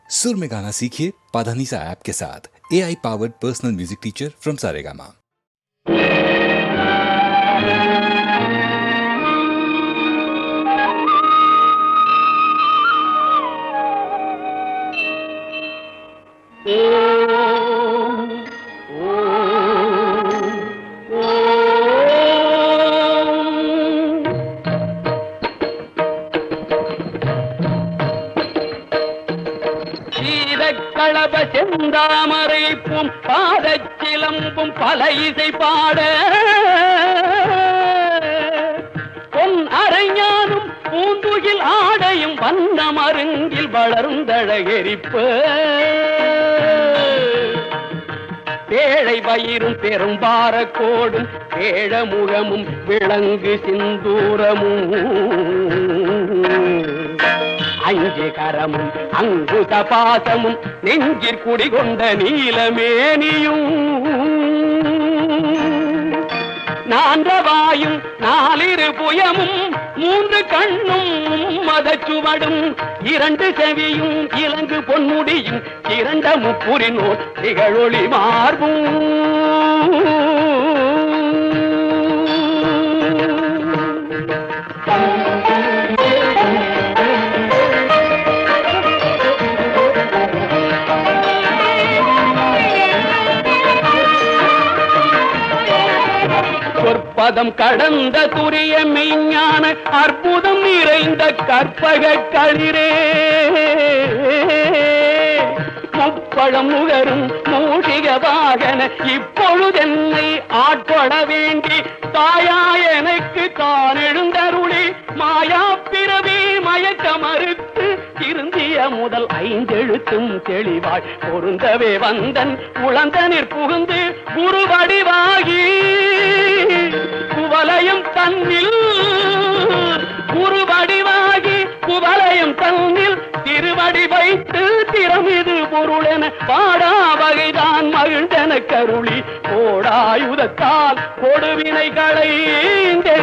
सुर में गाना सीखिए पाधानीसा ऐप के साथ। AI powered personal music teacher from Saregama. களப செந்தாமரைப்பும் பாதச்சிலம்பும் பல இசை பாட பொன் அரைஞானும் பூந்துகில் ஆடையும் வண்ண மருங்கில் வளர்ந்தழகெரிப்ப பேழை வயிறும் பெரும்பார கோடும் பேழ முகமும் விளங்கு சிந்தூரமும் அஞ்சு கரமும் அங்குத பாசமும் நெஞ்சிற் குடிகொண்ட நீலமேனியும் நான்றவாயும் நாலிரு புயமும் மூன்று கண்ணும் மதச்சுவடும் இரண்டு செவியும் இலங்கு பொன்முடியும் இரண்ட முப்புரினோர் திகழொளி மார்பும் பதம் கடந்த துரிய மெய்ஞான அற்புதம் நிறைந்த கற்பக களிரே முப்பழம் முகரும் மூஷிக வாகன இப்பொழுதென்னை ஆட்கொள்ள வேண்டி தாயா எனக்கு தான் எழுந்தருளி மாயா பிறவி மயக்க மறுத்து திருந்திய முதல் ஐந்தெழுத்தும் தெளிவாய் பொருந்தவே வந்தன் உளந்தனிற் புகுந்து குருவடிவாகி குவலயம் தன்னில் குருவடிவாகி குவலயம் தன்னில் திருவடி வைத்து திறமிது பொருளென பாடா வகைதான் மகிழ்ந்தன கருளி கோடாயுதத்தால் கொடுவினை களைந்தே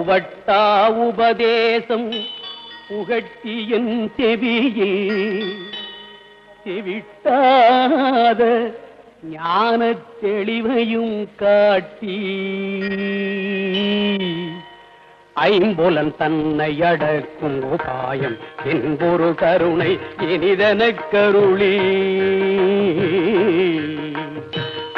உவட்டா உபதேசம் புகட்டி என் செவியில் செவிட்டாத ஞான தெளிவையும் காட்டி ஐம்புலன் தன்னை அடக்கும் உபாயம் என்பொரு கருணை இனிதன கருளி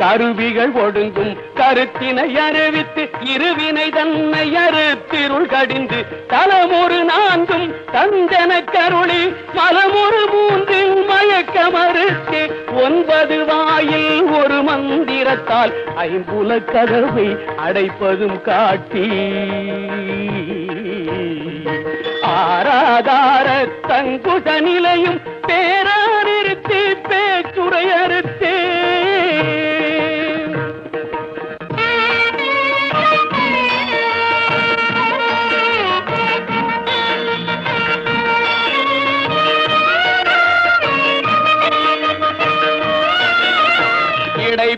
கருவிகள் ஒடுங்கும் கருத்தினை அறிவித்து இருவினை தன்னை அறுத்திருள் கடிந்து தலமொரு நான்கும் தந்தன கருளி மலமொரு மூன்றில் மயக்க மறுத்து 9 வாயில் ஒரு மந்திரத்தால் ஐம்புல கதவை அடைப்பதும் காட்டி ஆராதார தங்குச நிலையும் பேரானிருத்தி பேச்சுரை அறுத்தே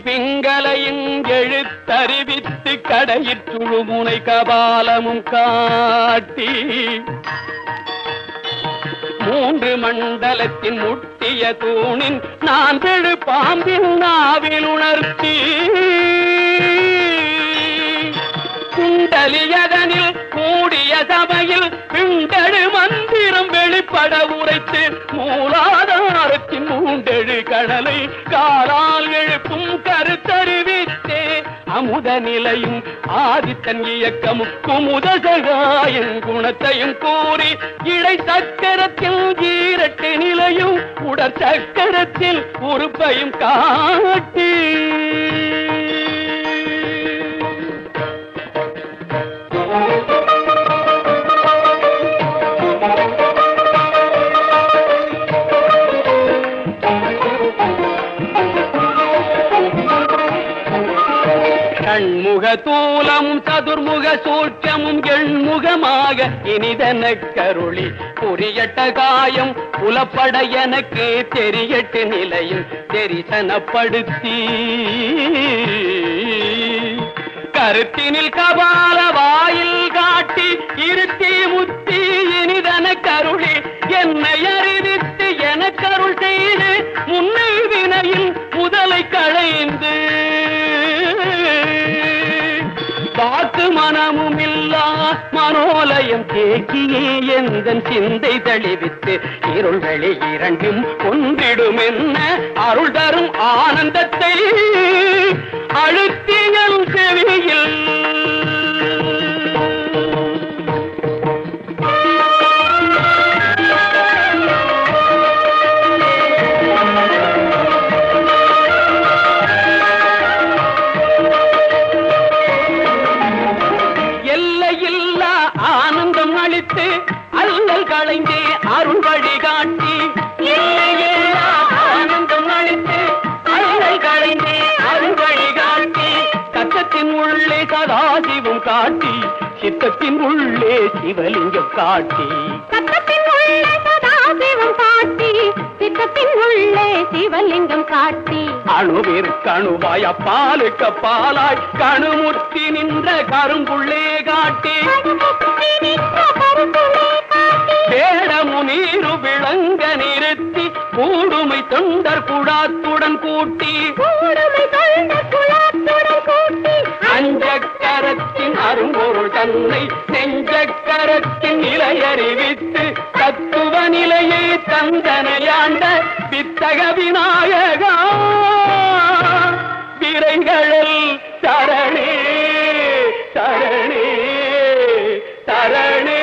பிங்களையும் எழுத்தறிவித்து கடையிற்றுழுமுனை கபாலமும் காட்டி 3 மண்டலத்தின் முட்டிய தூணின் நான் பெழு பாம்பின் நாவில் உணர்த்தி குண்டலியதனில் கூடிய சபையில் பிண்டழு மந்திரம் வெளிப்பட உரைத்து மூலாதாரத்தின் 3 கடலை காலால் எழுப்பும் கருத்தறிவித்தே அமுத நிலையும் ஆதித்தன் இயக்கமும் குமுத சகாயின் குணத்தையும் கூறி இடை சக்கரத்தில் 8 நிலையும் உடற் சக்கரத்தில் உறுப்பையும் காட்டி கண்முக தூலமும் சதுர்முக சூட்சமும் எண்முகமாக இனிதன கருளி புரியட்ட காயம் புலப்பட எனக்கு தெரியட்டு நிலையில் தெரிசனப்படுத்தி கருத்தினில் கபால வாயில் காட்டி இருத்தி முத்தி இனிதன கருளி என்னை அறிவித்து என கருள் செய்து முன்னை வினையில் முதலை களைந்து வாக்கு மனமும் இல்லா மனோலயம் தேக்கியே எந்தன் சிந்தை தளிவித்து இருள் வெளி இரண்டும் ஒன்றிடும் என்ன அருள் தரும் ஆனந்தத்தை அழுத்தியல் செவியில் அல்லல் களைந்தே அருள் வழிகாட்டி ஆனந்தம் அளித்து அல்லல் களைந்தே அருள் வழிகாட்டி கச்சத்தின் உள்ளே சதாசிவம் காட்டி சித்தத்தின் உள்ளே சிவலிங்கம் காட்டி கச்சத்தின் உள்ளே சதாசிவம் காட்டி சித்தத்தின் உள்ளே சிவலிங்கம் காட்டி அணுவிற்கணுவாய் அப்பாலுக்கு பாலாய் கணுமுற்றி நின்ற கரும்புள்ளே காட்டி வேடமு நீரு விளங்க நிறுத்தி கூடுமை தொண்டர் குழாத்துடன் கூட்டி அஞ்சக்கரத்தின் அரும்பொருள் தன்னை நெஞ்சக்கரத்தின் நிலையறிவித்து தத்துவ நிலையை தந்தனையாண்ட வித்தக விநாயகா விரைகளில் சரணே சரணே சரணே.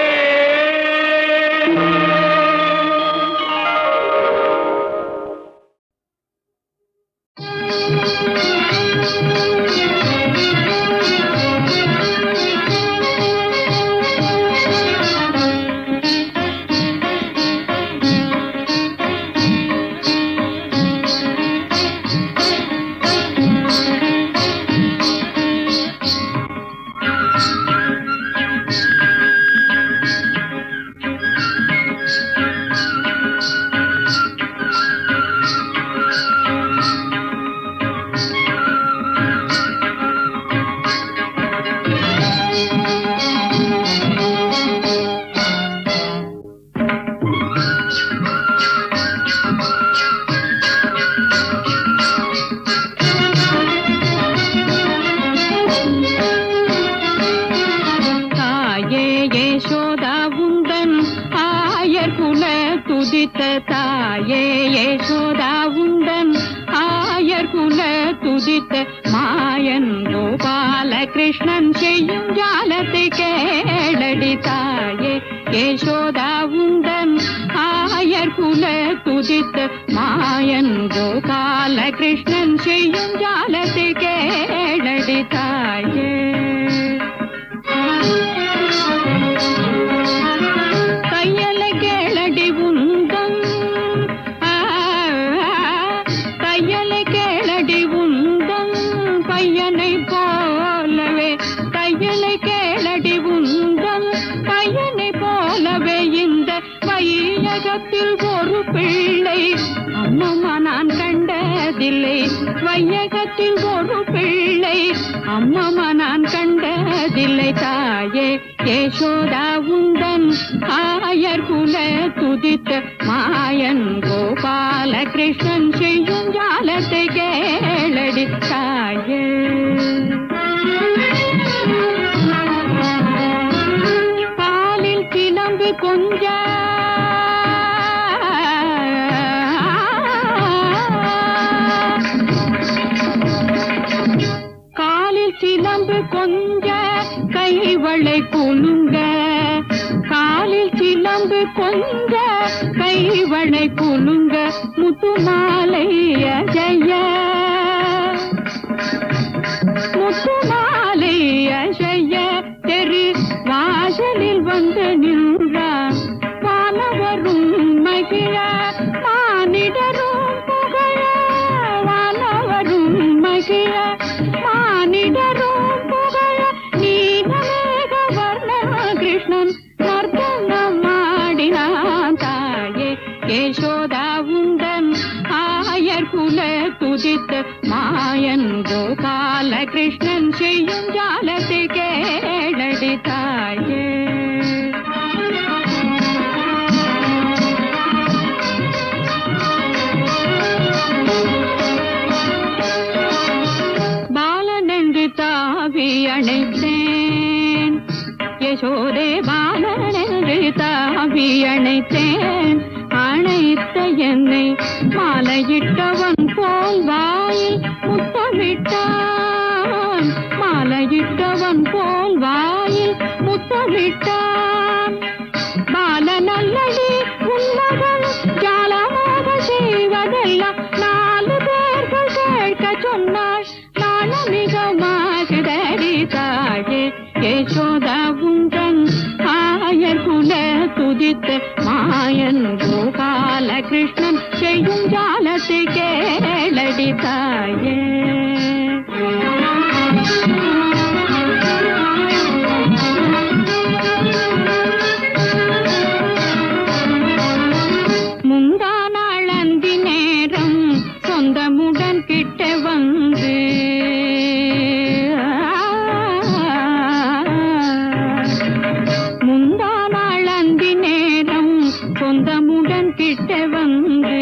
தாயே யசோதா உந்தன் ஆயர் குல துதித்த மாயன் கோபால கிருஷ்ணன் செய்யும் ஜாலத்தை கேளடி தாயே யசோதா உந்தன் ஆயர் குல துதித்த மாயன் கோபால கிருஷ்ணன் செய்யும் ஜாலத்தை கேளடி தாயே. தையலை கேளடி உந்தன் தையலை கேளடி உந்தன் பையனை போலவே தையலை கேளடி உந்தன் பையனை போலவே இந்த வையகத்தில் ஒரு பிள்ளை அம்மம்மா நான் கண்டதில்லை வையகத்தில் ஒரு பிள்ளை அம்மம்மா நான் கண்டதில்லை தாயே யசோதா உந்தன் ஆயர் குல துதித்த மாயன் கோபால கிருஷ்ணன் செய்யும் ஜாலத்தை கேளடி தாயே. பாலில் கிளம்பு கொஞ்ச காலில் சிலம்பு கொஞ்ச கைவளை குலுங்க காலில் சிலம்பு கொஞ்ச கைவளை குலுங்க முத்துமாலை அஜய முத்துமாலை அஜய தெரு வாசலில் வந்து நின்றான் வானவரும் மகிழ மானிடரும் புகழ வானவரும் மகிழ மானிடரும் புகழ நீலமேக வர்ண கிருஷ்ணன் நர்த்தனம் ஆடினான் தாயே மாயன் கோபால கிருஷ்ணன் செய்யும் ஜாலத்தை கேளடி தாயே. பாலனென்று தாவி அணைத்தேன், யசோதே பாலனென்று தாவி அணைத்தேன். அணைத்த என்னை மாலையிட்டவன் போல் வாயில் முத்தமிட்டான், மாலையிட்டவன் போல் வாயில் முத்தமிட்டான். பால நல்லடி உன்மகள் ஜாலமாக செய்வதெல்லாம் 4 பேர்கள் கேட்க சொன்னாள். நாணமிகமாகுதடி தாயே. யசோதா உந்தன் ஆயர் குல துதித்த மாயன் கோபால கிருஷ்ணன் செய்யும் ஜாலத்தை கேளடி தாயே. முந்தா நாள் அந்தி நேரம் சொந்தமுடன் கிட்ட வந்து சொந்தமுடன் கிட்ட வந்து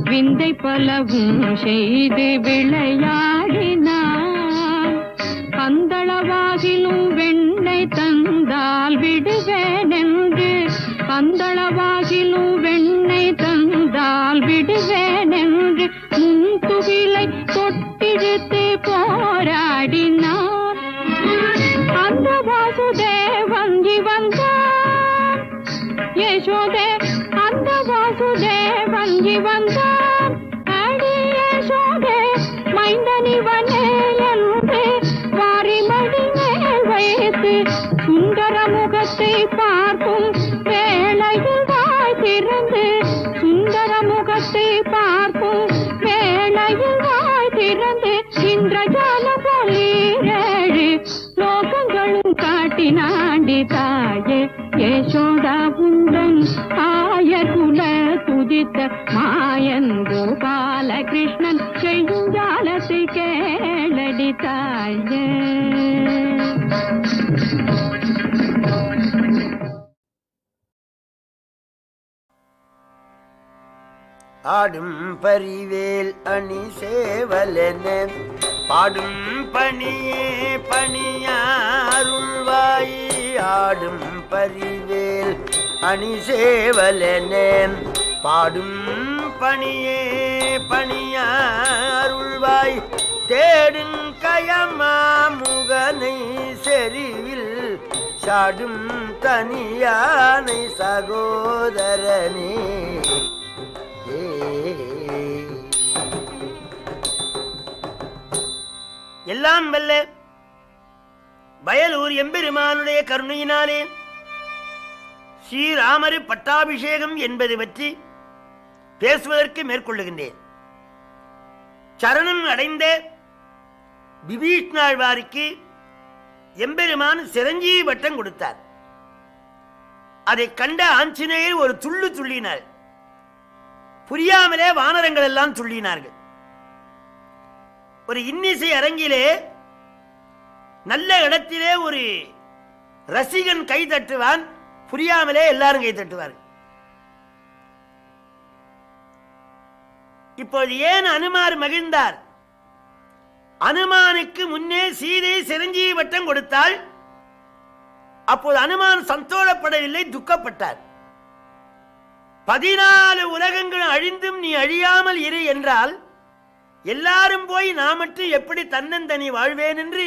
விந்தை பலவும் செய்து விளையாடினான். பந்தளவாகிலும் வெண்ணை தந்தால் விடுவேனென்று, பந்தளவாகிலும் வெண்ணை தந்தால் விடுவேனென்று முன்துகிலை தொட்டிழுத்து போராடினான். அந்த வாசுதேவங்கி வந்தான், யசோதே அந்த வாசுதேவங்கி வந்தான். அடி யசோதே மைந்தனிவனே என்று வாரிமடி மேல் வைத்து சுந்தர முகத்தை பார்க்கும் வேளையில் வாய் திறந்து, சுந்தர முகத்தை பார்க்கும் வேளையில் வாய் திறந்து இந்திரஜால போலீரேழு லோகங்களும் காட்டினாண்டி தாயே. யசோதா உந்தன் ஆயர் குல துதித்த மாயன் கோபால கிருஷ்ணன் செய்யும் ஜாலத்தை கேளடி தாயே. ஆடும் பரிவேல் அணி சேவலென பாடும் பணியே பணியாருள்வாய். ஆடும் பரிவேல் அணி சேவலென பாடும் பணியே பணியாருள்வாய். தேடும் கயமா முகனை செறிவில் சாடும் தனியானை சகோதரனே. எல்லாம் வல்ல வயலூர் எம்பெருமானுடைய கருணையினாலே ஸ்ரீராமரு பட்டாபிஷேகம் என்பது பற்றி பேசுவதற்கு மேற்கொள்ளுகின்றேன். சரணம் அடைந்த விபீஷ்ணாழ்வாருக்கு எம்பெருமான் சிரஞ்சீவி பட்டம் கொடுத்தார். அதை கண்ட ஆஞ்சநேயர் ஒரு துள்ளு துள்ளினார். புரியாமலே வானரங்கள் எல்லாம் துள்ளினார்கள். ஒரு இன்னிசை அரங்கிலே நல்ல இடத்திலே ஒரு ரசிகன் கை தட்டுவான், புரியாமலே எல்லாரும் கை தட்டுவார்கள். இப்போது ஏன் அனுமார் மகிழ்ந்தார்? அனுமானுக்கு முன்னே சீதை சிரஞ்சீவி வட்டம் கொடுத்தாள். அப்போது அனுமான் சந்தோஷப்படவில்லை, துக்கப்பட்டார். 14 உலகங்கள் அழிந்தும் நீ அழியாமல் இரு என்றால் எல்லாரும் போய் நான் மட்டும் எப்படி தன்னந்தனி வாழ்வேன் என்று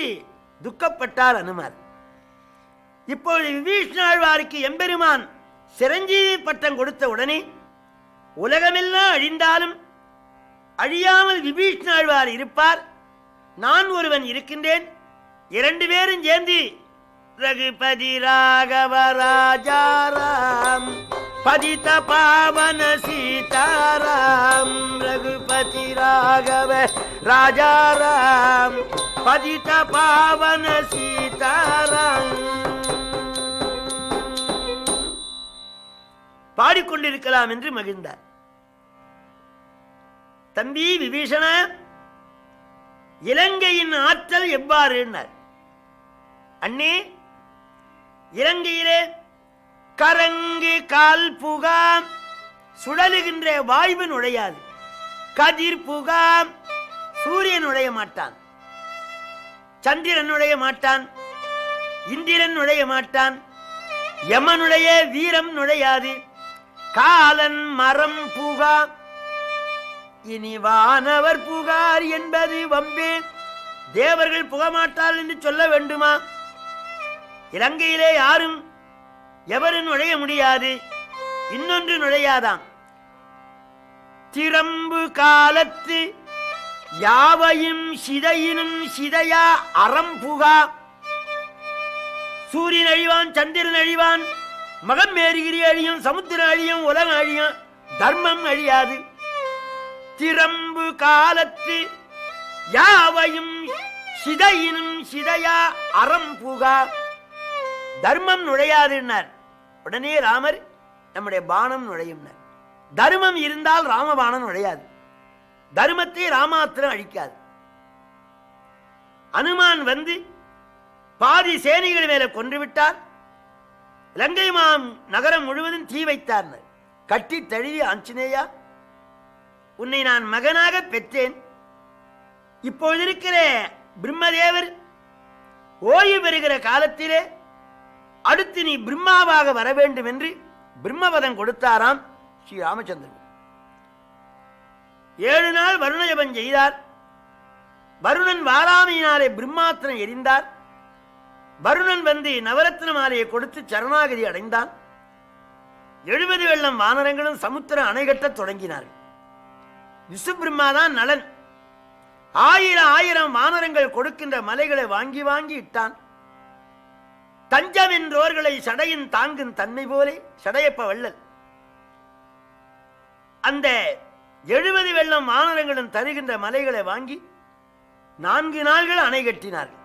துக்கப்பட்டார் அனுமார். இப்பொழுது விபீஷ்ணாழ்வாருக்கு எம்பெருமான் சிரஞ்சீவி பட்டம் கொடுத்த உடனே உலகமெல்லாம் அழிந்தாலும் அழியாமல் விபீஷ்ணாழ்வார் இருப்பார், நான் ஒருவன் இருக்கின்றேன். 2 பேரும் சேர்ந்து ரகுபதி ராகவ ராஜாராம் பதித பாவன சீதாராம், ரகுபதி ராகவ ராஜாராம் பதித பாவன சீதாராம் பாடிக்கொண்டிருக்கலாம் என்று மகிழ்ந்தார். தம்பி விபீஷண, இலங்கையின் ஆற்றல் எவ்வாறு? அண்ணே, இலங்கையிலே கரங்கு கால் புகாம் சுழலுகின்ற வாய்வு நுழையாது. கதிர் புகாம் சூரியன் நுழைய மாட்டான், சந்திரன் நுழைய மாட்டான், இந்திரன் நுழைய மாட்டான், யமனுடைய வீரம் நுழையாது. காலன் மரம் புகா இனி வானவர் புகார் என்பது வம்பே. தேவர்கள் புகமாட்டால் என்று சொல்ல வேண்டுமா? இலங்கையிலே யாரும் எவரும் நுழைய முடியாது. இன்னொன்று நுழையாதாம். திறம்பு காலத்து யாவையும் சிதையினும் சிதையா அறம்புகா. சூரியன் அழிவான், சந்திரன் அழிவான், மகம் மேறுகிரி அழியும், சமுத்திரம் அழியும், உலகம் அழியும், தர்மம் அழியாது. திறம்பு காலத்து யாவையும் சிதையினும் சிதையா அறம்புகா. தர்மம் நுழையாதுன்னார். உடனே ராமர் நம்முடைய பானம் நுழையும். தர்மம் இருந்தால் ராமபானம் நுழையாது. தர்மத்தை ராமாத்திரம் அழிக்காது. அனுமான் வந்து பாதி சேனைகள் மேல கொன்றுவிட்டார். இலங்கை நகரம் முழுவதும் தீ வைத்தார். கட்டி தழுவி, ஆஞ்சநேயா, உன்னை நான் மகனாக பெற்றேன். இப்பொழுது இருக்கிற பிரம்மதேவர் ஓய்வு பெறுகிற காலத்திலே அடுத்து நீ பிரம்மாவாக வர வேண்டும் என்று பிரம்மபதம் கொடுத்தாராம் ஸ்ரீ ராமச்சந்திரன். 7 நாள் வருண ஜபம் செய்தார். வருணன் வாராமையினாலே பிரம்மாத்திரம் எரிந்தார். வருணன் வந்து நவரத்ன மாலையை கொடுத்து சரணாகதி அடைந்தான். 70 வெள்ளம் வானரங்களும் சமுத்திரம் அணை கட்ட தொடங்கினார்கள். விசுபிரம்மாதான் நலன். 1000 வானரங்கள் கொடுக்கின்ற மலைகளை வாங்கி வாங்கி இட்டான். தஞ்சம் என்றோர்களை சடையின் தாங்கும் தன்மை போலே சடையப்ப வள்ளல். அந்த 70 வெள்ளம் வானரங்களும் தருகின்ற மலைகளை வாங்கி 4 நாள்கள் அணை கட்டினார்கள்.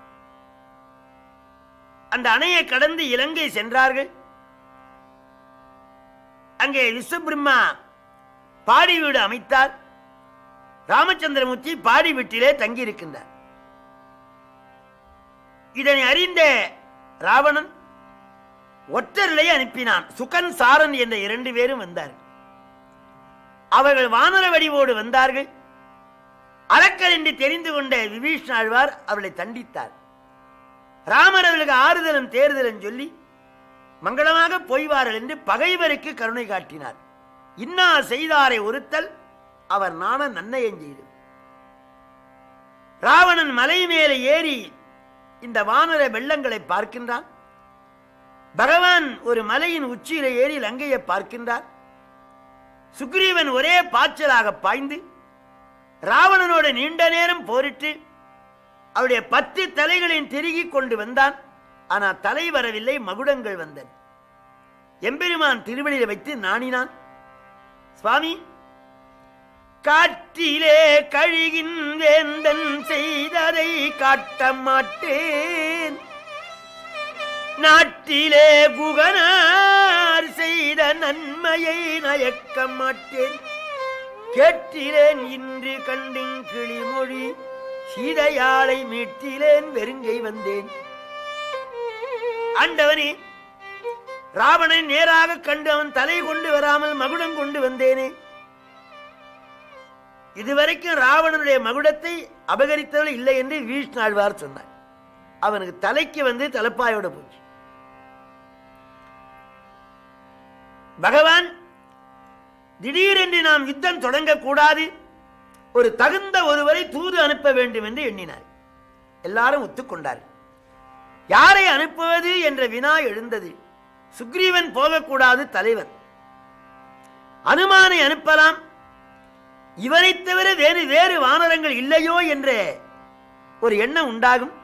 அந்த அணையை கடந்து இலங்கை சென்றார்கள். அங்கே விஸ்வபிரம்மா பாடி வீடு அமைத்தார். ராமச்சந்திரமூர்த்தி பாடி வீட்டிலே தங்கியிருக்கின்றார். இதனை அறிந்த ராவணன் ஒற்றர்களை அனுப்பினான். சுகன், சாரன் என்ற 2 பேரும் வந்தார்கள். அவர்கள் வானர வடிவோடு வந்தார்கள். அரக்கர் என்று தெரிந்து கொண்ட விபீஷணாழ்வார் அவர்களை தண்டித்தார். ராமர் அவர்களுக்கு ஆறுதலும் தேர்தலும் சொல்லி மங்களமாக போய்வார்கள் என்று பகைவருக்கு கருணை காட்டினார். இன்னா செய்தாரை ஒருத்தல் அவர் நாண நன்னயம் செய்து. ராவணன் மலை மேலே ஏறி இந்த வானர வெள்ளங்களை பார்க்கின்றான். பகவான் ஒரு மலையின் உச்சியில ஏறி லங்கையை பார்க்கின்றார். சுக்ரீவன் ஒரே பாய்ச்சலாக பாய்ந்து ராவணனோடு நீண்ட நேரம் போரிட்டு அவருடைய 10 தலைகளின் திருகி கொண்டு வந்தான். ஆனால் தலை வரவில்லை, மகுடங்கள் வந்தன. எம்பெருமான் திருவடியில் வைத்து நாணினான். சுவாமி, காற்றிலே கழுகின் வேந்தன் செய்ததை காட்ட மாட்டேன், நாட்டிலே குகனார் செய்த நன்மையை நயக்க மாட்டேன், கேட்டிலேன் இன்று கண்டின் கிளிமொழி, சீதையாளை மீட்டிலேன் வெறுங்கை வந்தேன். ஆண்டவனே, ராவணனை நேராக கண்டு அவன் தலை கொண்டு வராமல் மகுடம் கொண்டு வந்தேனே. இதுவரைக்கும் ராவணனுடைய மகுடத்தை அபகரித்தவர்கள் இல்லை என்று விபீஷணாழ்வார் சொன்னார். அவனுக்கு தலைக்கு வந்து தலைப்பாயோட போச்சு. பகவான் திடீரென்று நாம் யுத்தம் தொடங்கக்கூடாது, ஒரு தகுந்த ஒருவரை தூது அனுப்ப வேண்டும் என்று எண்ணினார். எல்லாரும் ஒத்துக்கொண்டார். யாரை அனுப்புவது என்ற வினா எழுந்தது. சுக்ரீவன் போகக்கூடாது, தலைவன். அனுமானை அனுப்பலாம், இவனை தவிர வேறு வானரங்கள் இல்லையோ என்ற ஒரு எண்ணம் உண்டாகும்.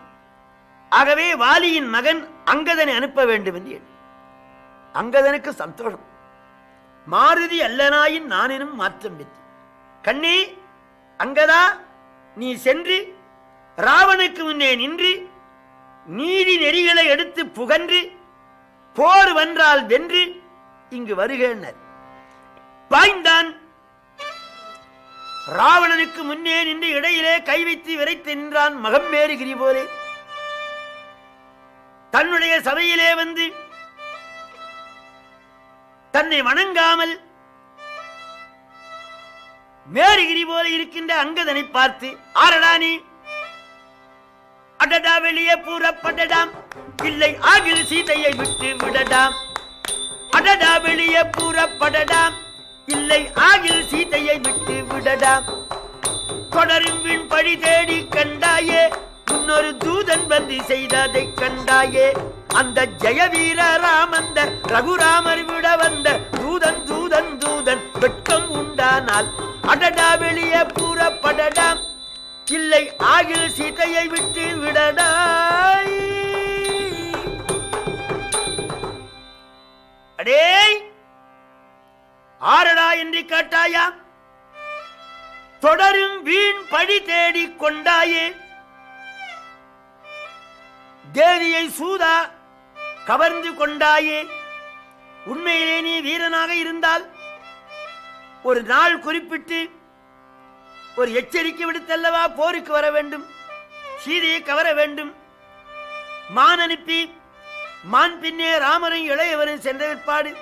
ஆகவே வாலியின் மகன் அங்கதனை அனுப்ப வேண்டும் என்று எண்ணி. அங்கதனுக்கு சந்தோஷம். மாருதி அல்லனாயின் நானினும் மாற்றம் பெற்று, கண்ணே அங்கதா, நீ சென்று ராவனுக்கு முன்னே நின்று நீதி நெறிகளை எடுத்து புகன்று போர் வென்றால் வென்று இங்கு வருகின்றனர். பாய்ந்தான். ராவணனுக்கு முன்னே நின்று இடையிலே கை வைத்து விரைத்து நின்றான் மகம்பேறுகிரி போலே. தன்னுடைய சபையிலே வந்து தன்னை வணங்காமல் மேருகிரி போல இருக்கின்ற அங்கதனை பார்த்து, ஆரடா நீ, அடடா வெளியே பூரப்படடாம், இல்லை ஆகில் சீதையை விட்டு விடடாம், அடடா வெளியே பூரப்படடாம், இல்லை ஆகில் சீதையை விட்டு விடடாம், தொடரும் விண் பழி தேடி கண்டாயே, முன்னொரு தூதன் வந்து செய்ததை கண்டாயே, அந்த ஜெயவீர ராமந்த ரகுராமர் விட வந்த தூதன் தூதன் தூதன் வெட்கம் உண்டானால், அடடா வெளியே பூரப்படடாம், இல்லை ஆகில் சீதையை விட்டு விடடாய். அடே ஆரடா என்று கேட்டாயா, தொடரும் வீண் பழி தேடி கொண்டாயே, தேவியை சூதா கவர்ந்து கொண்டாயே, உண்மையிலே நீ வீரனாக இருந்தால் ஒரு நாள் குறிப்பிட்டு ஒரு எச்சரிக்கை விடுத்தல்லவா போருக்கு வர வேண்டும், சீதையை கவர வேண்டும். மான் அனுப்பி மான் பின்னே ராமரும் இளையவரும் சென்ற பிற்பாடு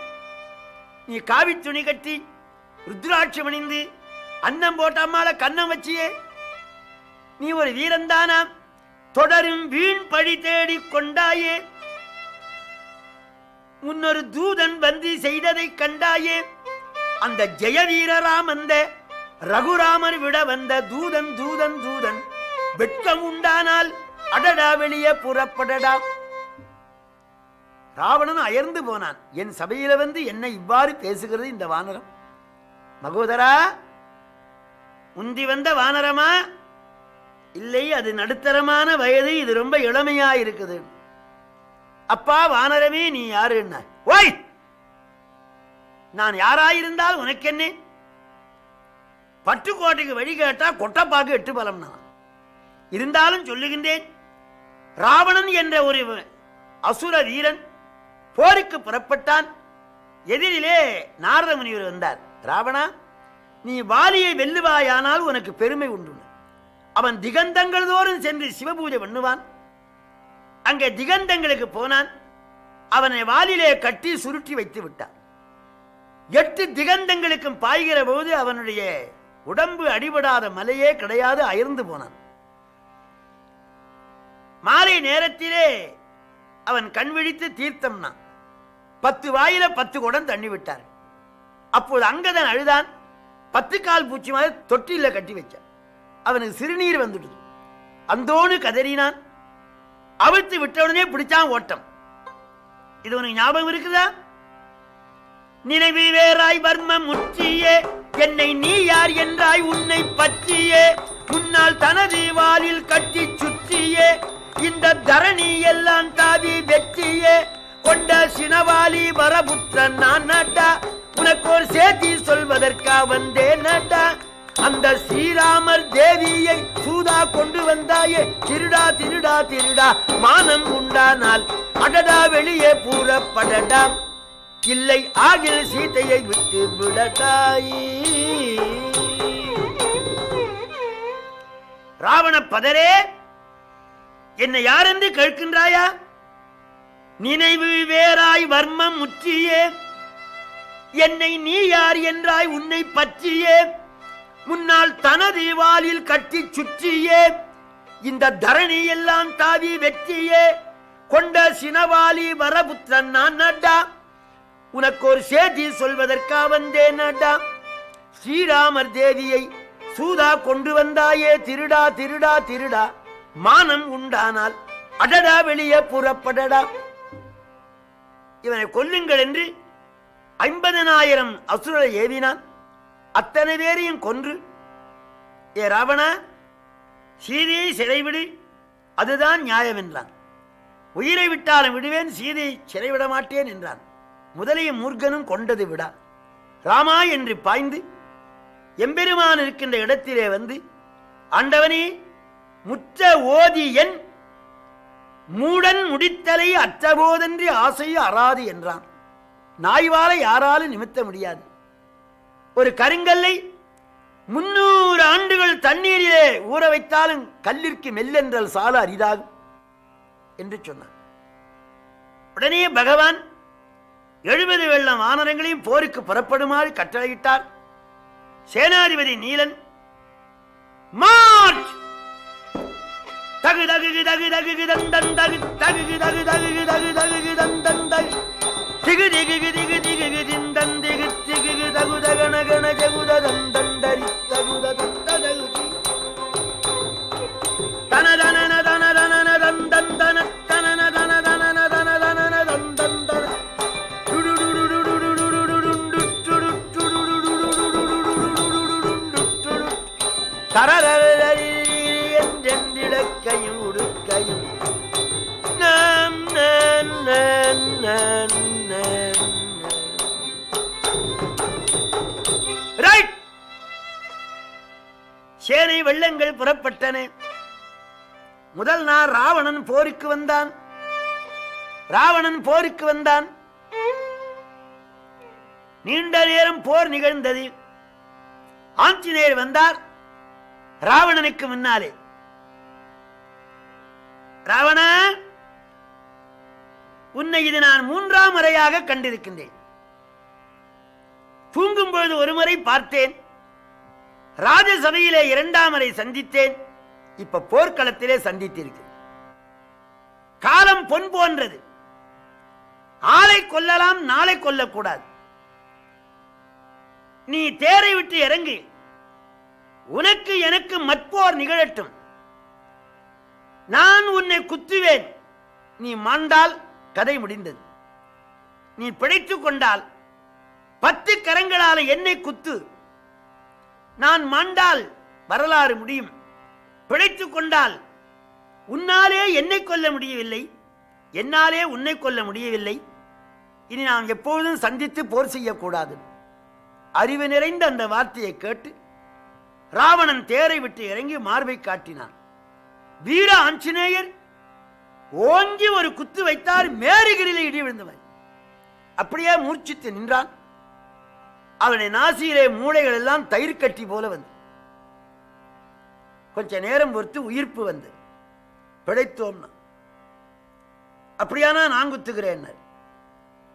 நீ காவி துணி கட்டி ருத்ராட்சம் அணிந்து அன்னம் போட்ட அம்மால கன்னம் வச்சியே, நீ ஒரு வீரந்தானா? தொடரும் வீண் பழி தேடி கொண்டாயே, முன்னொரு தூதன் வந்து செய்ததை கண்டாயே, அந்த ஜெயவீரராம் அந்த ரகுராமர் விட வந்த தூதன் தூதன் தூதன் வெட்கம் உண்டானால், அடடா வெளியே புறப்படடா. ராவணன் அயர்ந்து போனான். என் சபையில வந்து என்ன இவ்வாறு பேசுகிறது இந்த வானரம்? மகோதரா, உந்தி வந்த வானரமா? இல்லை, அது நடுத்தரமான வயது, இது ரொம்ப இளமையா இருக்குது. அப்பா வானரமே, நீ யாரு? என்ன ஓய், நான் யாராயிருந்தால் உனக்கு என்ன? பட்டுக்கோட்டைக்கு வழி கேட்டா கொட்டப்பாக்கு 8 பலம். நான் இருந்தாலும் சொல்லுகின்றேன், ராவணன் என்ற ஒரு அசுர வீரன் போருக்கு புறப்பட்டான். எதிரிலே நாரத முனிவர் வந்தார். ராவணா, நீ வாலியை வெல்லுவாயானால் உனக்கு பெருமை உண்டு. அவன் திகந்தங்கள் தோறும் சென்று சிவபூஜை பண்ணுவான். அங்கே திகந்தங்களுக்கு போனான். அவனை வாலிலே கட்டி சுருட்டி வைத்து விட்டான். 8 திகந்தங்களுக்கும் பாய்கிற போது அவனுடைய உடம்பு அடிபடாத மலையே கிடையாது, அயர்ந்து போனான். மாலை நேரத்திலே அவன் கண் விழித்து தீர்த்தம்னா 10 வாயில 10 குடம் தண்ணி விட்டார். அப்போது அங்கதன் அழுதான். 10 கால் பூச்சி மாதிரி தொட்டில கட்டி வச்சான். அவனுக்கு சிறுநீர் வந்துடுது. அந்தோடு கதறினான். அவிழ்த்து விட்டவுடனே பிடிச்சான் ஓட்டம். இது உனக்கு ஞாபகம் இருக்குதா? நினைவு வேறாய் வர்மம் முற்றியே, என்னை நீ யார் என்றாய் உன்னை பற்றியே, முன்னால் தனது வாலில் கட்டி சுற்றியே, இந்த தரணி எல்லாம் தாவி வெற்றியே, கொண்ட சினவாலி வரபுத்திரன் நான் நட்டா, உனக்கு ஒரு சேதி சொல்வதற்கா வந்தேன் நட்டா, அந்த ஸ்ரீராமர் தேவியை சூதா கொண்டு வந்தாயே, திருடா திருடா திருடா, மானம் உண்டானால் அடடா வெளியே பூரப்படடா, இல்லை ஆகில் சீதையை விட்டு விடட்டாயே. ராவண பதரே, என்னை யார் என்று கேட்கின்றாயா? நினைவு வேறாய் வர்மம் முற்றியே, என்னை நீ யார் என்றாய் உன்னை பற்றியே, முன்னால் தனது வாலில் கட்டி சுற்றியே, இந்த தரணி எல்லாம் தாவி வெற்றியே, கொண்ட சினவாலி வரபுத்திரன் நான் நட்டா, உனக்கு ஒரு சேதி சொல்வதற்கா வந்தேன் நட்டா, ஸ்ரீராமர் தேவியை சூதா கொண்டு வந்தாயே, திருடா திருடா திருடா, மானம் உண்டானால் அடடா வெளியே புறப்படடா. இவனை கொல்லுங்கள் என்று 50,000 அசுரரை ஏவினான். அத்தனை பேரையும் கொன்று, ஏ ராவணா, சீதையை சிறைவிடு, அதுதான் நியாயம் என்றான். உயிரை விட்டாலும் விடுவேன், சீதையை சிறைவிட மாட்டேன் என்றான். முதலையும் மூர்க்கனும் கொண்டது விடா. ராமா என்று பாய்ந்து எம்பெருமான் இருக்கின்ற இடத்திலே வந்து, ஆண்டவனே, முற்ற ஓதி என் மூடன் முடித்தலை அற்றபோதன்றி ஆசை அறாது என்றான். நாய்வாலை யாராலும் நிமித்த முடியாது. ஒரு கருங்கல்லை 300 ஆண்டுகள் தண்ணீரிலே ஊற வைத்தாலும் கல்லிற்கு மெல்லென்றல் சால அரிதாகும் என்று சொன்னார். உடனே பகவான் 70 வெள்ளம் வானரங்களையும் போருக்கு புறப்படுமாறு கட்டளையிட்டார். சேனாதிபதி நீலன் மார்ச் தகு தகு தகு தகு தந்தன் தகு தகு தகு தகு தகு தகு தந்தன் தகு திகு திகு திகு திகு திந்தன் திகு திகு தகு தகன கண ஜகுத தந்தன் தரி தகுத தந்தகு தன தன தன தன தந்தன் தன தன தன தன தன தன தந்தன் தன என்றெந்திடக்கையும் உடுக்கையும் சேனை வெள்ளங்கள் புறப்பட்டன. முதல் நாள் ராவணன் போருக்கு வந்தான். நீண்ட நேரம் போர் நிகழ்ந்தது. ஆஞ்சநேயர் வந்தார் ராவணனுக்கு முன்னாலே. ராவணா, உன்னை இது நான் 3ஆம் முறையாக கண்டிருக்கின்றேன். தூங்கும் பொழுது ஒரு முறை பார்த்தேன், ராஜசபையிலே 2ஆம் முறை சந்தித்தேன், இப்ப போர்க்களத்திலே சந்தித்திருக்கிறேன். காலம் பொன் போன்றது. ஆளை கொல்லலாம், நாளை கொல்லக்கூடாது. நீ தேரை விட்டு இறங்கி உனக்கு எனக்கு மற்போர் நிகழட்டும். நான் உன்னை குத்துவேன். நீ மாண்டால் கதை முடிந்தது. நீ பிழைத்துக் கொண்டால் 10 கரங்களால என்னை குத்து. நான் மாண்டால் வரலாறு முடியும். பிழைத்துக் கொண்டால் உன்னாலே என்னை கொல்ல முடியவில்லை, என்னாலே உன்னை கொல்ல முடியவில்லை. இனி நாம் எப்பொழுதும் சந்தித்து போர் செய்யக்கூடாது. அறிவு நிறைந்த அந்த வார்த்தையை கேட்டு ராவணன் தேரை விட்டு இறங்கி மார்பை காட்டினான். வீர ஆஞ்சநேயர் ஓங்கி ஒரு குத்து வைத்தார். மேருகிரிலே இடி விழுந்தவன் அப்படியே மூர்ச்சித்து நின்றான். அவனை நாசியிலே மூளைகள் எல்லாம் தயிர் கட்டி போல வந்து கொஞ்ச நேரம் பொறுத்து உயிர்ப்பு வந்து பிழைத்தோம்னா. அப்படியானா நான் குத்துகிறேன்.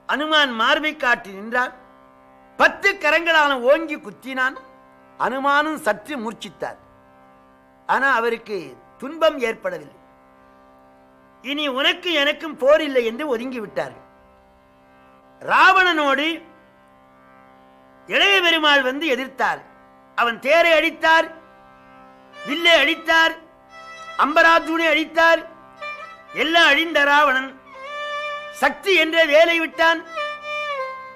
அனுமான் மார்பை காட்டி நின்றான். 10 கரங்களான ஓங்கி குத்தினான். அனுமானும் சற்று மூர்ச்சித்தார். ஆனா அவருக்கு துன்பம் ஏற்படவில்லை. இனி உனக்கு எனக்கும் போர் இல்லை என்று ஒதுங்கி விட்டார்கள். ராவணனோடு இளைய பெருமாள் வந்து எதிர்த்தார். அவன் தேரை அடித்தார், வில்லை அடித்தார், அம்பராத்தூனை அடித்தார். எல்லாம் அழிந்த ராவணன் சக்தி என்ற வேலை விட்டான்.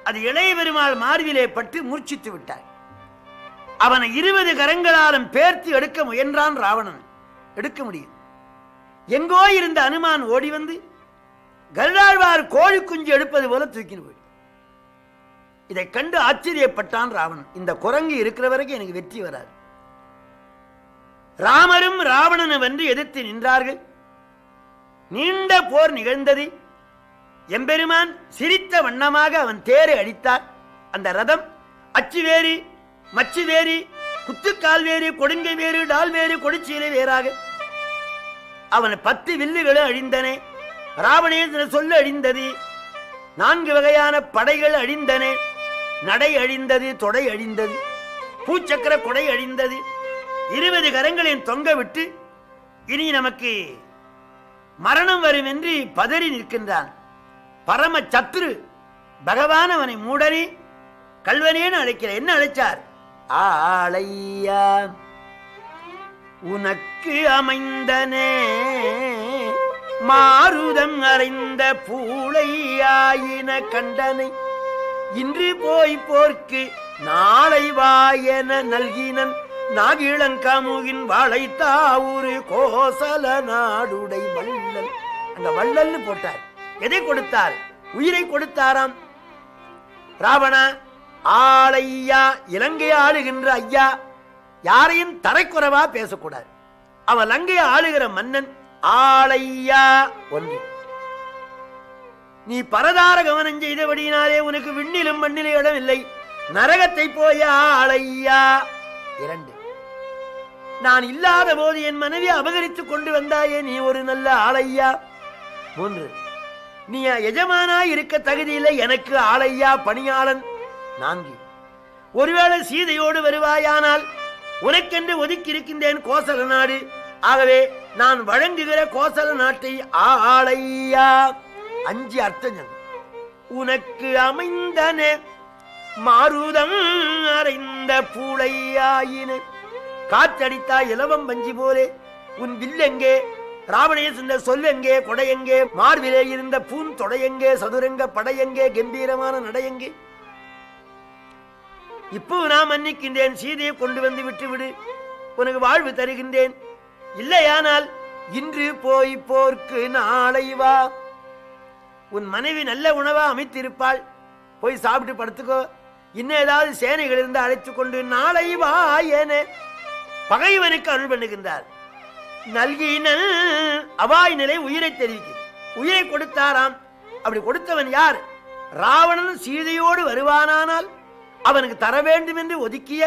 அது இளைய பெருமாள் மார்பிலே பட்டு மூர்ச்சித்து விட்டார். அவனை 20 கரங்களாலும் பேர்த்து எடுக்க முயன்றான் ராவணன். எடுக்க முடியும். எங்கோ இருந்த அனுமான் ஓடி வந்து கருடாழ்வார் கோழி குஞ்சு எடுப்பது போல தூக்கின்னு போய் இதை கண்டு ஆச்சரியப்பட்டான் ராவணன். இந்த குரங்கு இருக்கிற வரைக்கும் எனக்கு வெற்றி வராது. ராமரும் ராவணனும் வென்று எதிர்த்து நின்றார்கள். நீண்ட போர் நிகழ்ந்தது. எம்பெருமான் சிரித்த வண்ணமாக அவன் தேரை அடித்தார். அந்த ரதம் அச்சு வேறு, மச்சு வேறு, குத்துக்கால் வேறு, கொடுங்கை வேறு, டால் வேறு, கொடிச்சீலை வேறாக அவன் 10 வில்லுகளும் அழிந்தன. ராவணேந்திர சொல்ல அழிந்தது. 4 வகையான படைகள் அழிந்தன. நடை அழிந்தது, தொடை அழிந்தது, பூச்சக்கர கொடை அழிந்தது. 20 கரங்களையும் தொங்க விட்டு இனி நமக்கு மரணம் வரும் என்று பதறி நிற்கின்றான். பரம சத்ரு பகவான் அவனை மூடனே கல்வனேன்னு அழைக்கிற. என்ன அழைச்சார்? ஆளையா உனக்கு அமைந்தனே மாருதம் அறைந்த பூளையாயின கண்டனை இன்று போய் போர்க்கு நாளை வாயன நல்கினன் நாகிழங்கமுகின் வாழைத்தாவூரு கோசல நாடுடை வள்ளல். அங்க வள்ளல்னு போட்டார். எதை கொடுத்தார்? உயிரை கொடுத்தாராம். ராவணா, ஆளையா, இலங்கை ஆளுகின்ற ஐயா, யாரையும் தரைக்குறைவா பேசக்கூடாது. அவன் லங்கையை ஆளுகிற மன்னன். ஆளையா ஒன்று. நீ பரதார கவனம் செய்தபடியினாலே உனக்கு விண்ணிலும் மண்ணிலும் இடம் இல்லை. நரகத்தை போய் ஆளையா 2, நான் இல்லாத போது என் மனைவி அபகரித்து கொண்டு வந்தாயே, நீ ஒரு நல்ல ஆளையா. 3, நீ எஜமானா இருக்க தகுதியில்லை, எனக்கு ஆளையா பணியாளன். 4, ஒருவேளை சீதையோடு வருவாயானால் உனக்கென்று ஒதுக்கி இருக்கின்றேன் கோசல நாடு, ஆகவே நான் வழங்குகிற கோசல நாட்டை ஆளையா. 5 அர்த்தம். உனக்கு அமைந்தன மாருதம் அறைந்த பூளையாயின, காற்றடித்தா இலவம் பஞ்சி போலே உன் வில்லெங்கே, ராவணேசன் சொல்லெங்கே, கொடையெங்கே, மார்பிலே இருந்த பூன் தொடையெங்கே, சதுரங்க படையெங்கே, கம்பீரமான நடையெங்கே. இப்போ நான் மன்னிக்கின்றேன், சீதையை கொண்டு வந்து விட்டுவிடு, உனக்கு வாழ்வு தருகின்றேன். இல்லையானால் இன்று போய் போர்க்கு நாளை வா. உன் மனைவி நல்ல உணவா அமைத்திருப்பாள், போய் சாப்பிட்டு படுத்துக்கோ. இன்னும் ஏதாவது சேனைகள் இருந்து அழைத்து கொண்டு நாளை வா என பகைவனுக்கு அருள் பண்ணுகின்றார். நல்கின அவாய் நிலை உயிரை தெரிவிக்கிறது. உயிரை கொடுத்தாராம். அப்படி கொடுத்தவன் யார்? ராவணன் சீதையோடு வருவானானால் அவனுக்கு தர வேண்டும் என்று ஒதுக்கிய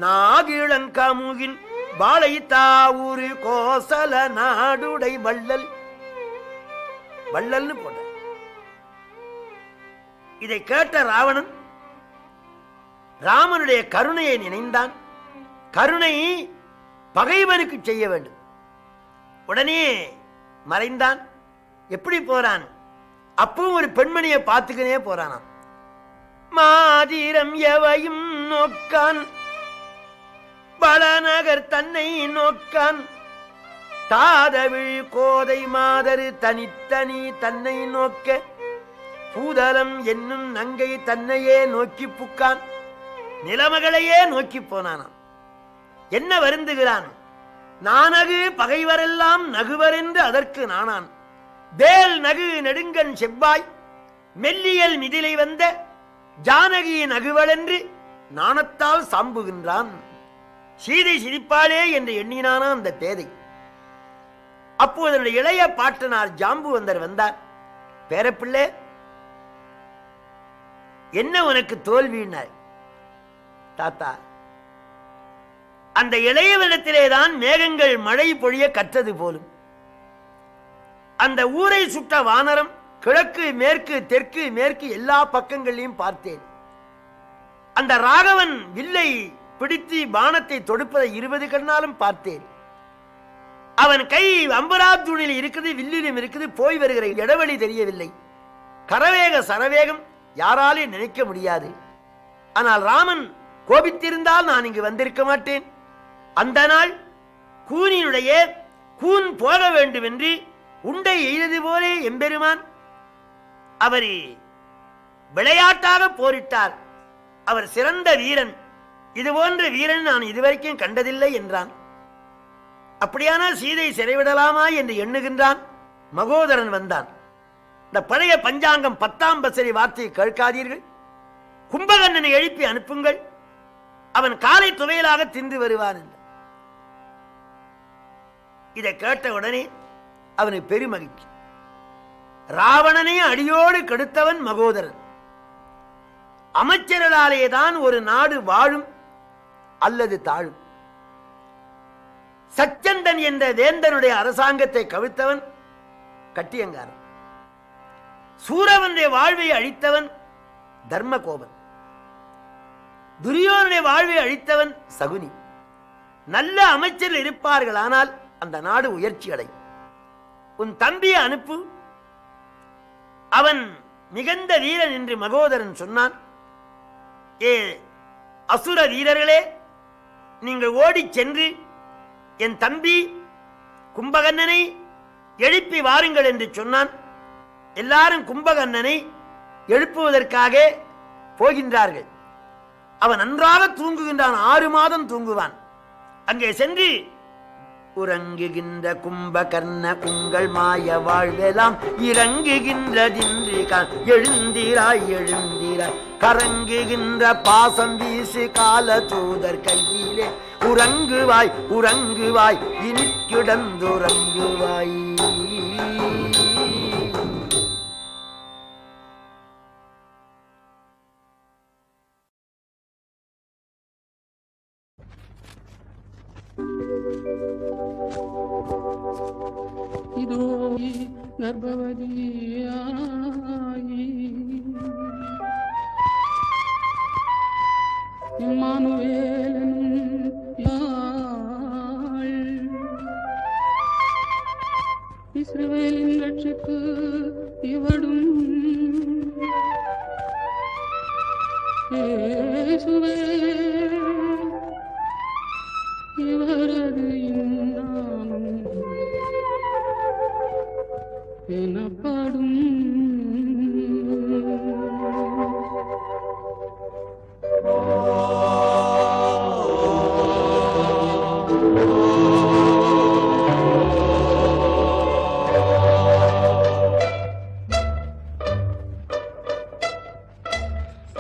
நாகிழங்கமுகின் வாழை தாவூரு கோசல நாடுடை வள்ளல். வள்ளல்னு போட்ட. இதை கேட்ட ராவணன் ராமனுடைய கருணையை நினைந்தான். கருணை பகைவனுக்கு செய்ய வேண்டும். உடனே மறைந்தான். எப்படி போறான்? அப்பவும் ஒரு பெண்மணியை பார்த்துக்கனே போறானாம். மாதிரம் எவையும் நோக்கான், பலநகர் தன்னை நோக்கான், தாதவிழ் கோதை மாதரு தனித்தனி தன்னை நோக்க, பூதலம் என்னும் நங்கை தன்னையே நோக்கி புக்கான். நிலமகளையே நோக்கி போனானாம். என்ன வருந்துகிறான்? நானகு பகைவரெல்லாம் நகுவர் என்று அதற்கு நானான். வேல் நகு நெடுங்கன் செவ்வாய் மெல்லியல் மிதிலை வந்த ஜானகி நகுவல் என்று நாணத்தால் சாம்புகின்றான். சீதை சிரிப்பாளே என்று எண்ணினானா அந்த பேதை. அப்போது இளைய பாட்டனார் ஜாம்புவந்தர் வந்தார். பேரப்பிள்ளை, என்ன உனக்கு தோல்வியினார்? தாத்தா, அந்த இளையவரிடத்திலேதான் மேகங்கள் மழை பொழிய கற்றது போலும். அந்த ஊரை சுட்ட வானரம் கிழக்கு மேற்கு தெற்கு மேற்கு எல்லா பக்கங்களையும் பார்த்தேன். அந்த ராகவன் வில்லை பிடித்து பானத்தை தொடுப்பதை 20 கண்ணாலும் பார்த்தேன். அவன் கை அம்பராத்தூணில் இருக்குது, வில்லிலும் இருக்குது. போய் வருகிற இடைவெளி தெரியவில்லை. கரவேக சரவேகம் யாராலும் நினைக்க முடியாது. ஆனால் ராமன் கோபித்திருந்தால் நான் இங்கு வந்திருக்க மாட்டேன். அந்த நாள் கூனினுடைய கூன் போக வேண்டும் என்று உண்டை எய்தது போலே எம்பெருமான் அவர் விளையாட்டாக போரிட்டார். அவர் சிறந்த வீரன். இது போன்ற வீரன் நான் இதுவரைக்கும் கண்டதில்லை என்றான். அப்படியானால் சீதை சிறைவிடலாமா என்று எண்ணுகின்றான். மகோதரன் வந்தான். இந்த பழைய பஞ்சாங்கம் 10ஆம் பசரி வார்த்தையை கேட்காதீர்கள். கும்பகர்ணனை எழுப்பி அனுப்புங்கள், அவன் காலை துவையலாக தின்று வருவான் என்று. இதை கேட்ட உடனே அவனுக்கு பெருமகிழ்ச்சி. ராவணனை அடியோடு கெடுத்தவன் மகோதரன். அமைச்சர்களாலேதான் ஒரு நாடு வாழும் அல்லது தாழும். சச்சந்தன் என்ற வேந்தனுடைய அரசாங்கத்தை கவிழ்த்தவன் கட்டியங்காரன். சூரவனுடைய வாழ்வை அழித்தவன் தர்மகோபன். துரியோனுடைய வாழ்வை அழித்தவன் சகுனி. நல்ல அமைச்சர்கள் இருப்பார்கள், ஆனால் அந்த நாடு உயர்ச்சி அடையும். உன் தம்பியை அனுப்பு, அவன் மிகுந்த வீரன் என்று மகோதரன் சொன்னான். ஏ அசுர வீரர்களே, நீங்கள் ஓடிச் சென்று என் தம்பி கும்பகர்ணனை எழுப்பி வாருங்கள் என்று சொன்னான். எல்லாரும் கும்பகர்ணனை எழுப்புவதற்காக போகின்றார்கள். அவன் நன்றாக தூங்குகின்றான். 6 மாதம் தூங்குவான். அங்கே சென்று, உறங்குகின்ற கும்பகர்ண உங்கள் மாய வாழ்வெல்லாம் இறங்குகின்றதின்றி எழுந்திராய் எழுந்திராய், கரங்குகின்ற பாசம் வீசு கால தூதர் கையிலே, உறங்குவாய் உறங்குவாய் இனி கிடந்துறங்குவாய். இதோ கர்ப்பவதியாயி இம்மானுவேலனும் யாழ் இஸ்ரவேலின் ரட்சிப்பு இவடும் இயேசுவே இவரது இன்னாமம் எனப்படும்.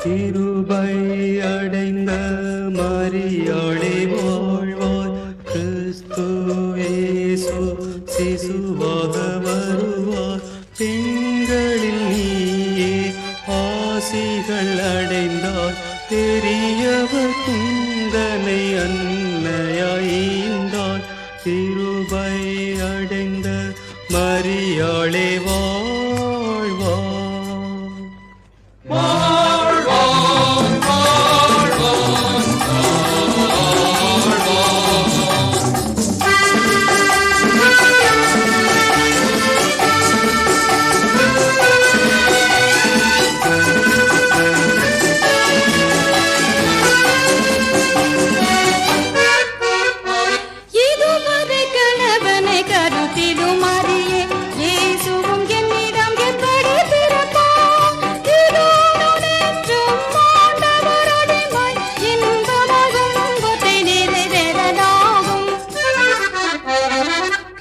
கிருபை அடைந்த மரியாளே வாழ்வாய், கிறிஸ்து இயேசு சிசுவாக வருவார். பெண்களில் நீயே ஆசிகள் அடைந்தார், பெரியவர் குந்தனை அன்னையாய்ந்தார். கிருபை அடைந்த மரியாளே வாழ்வாய்.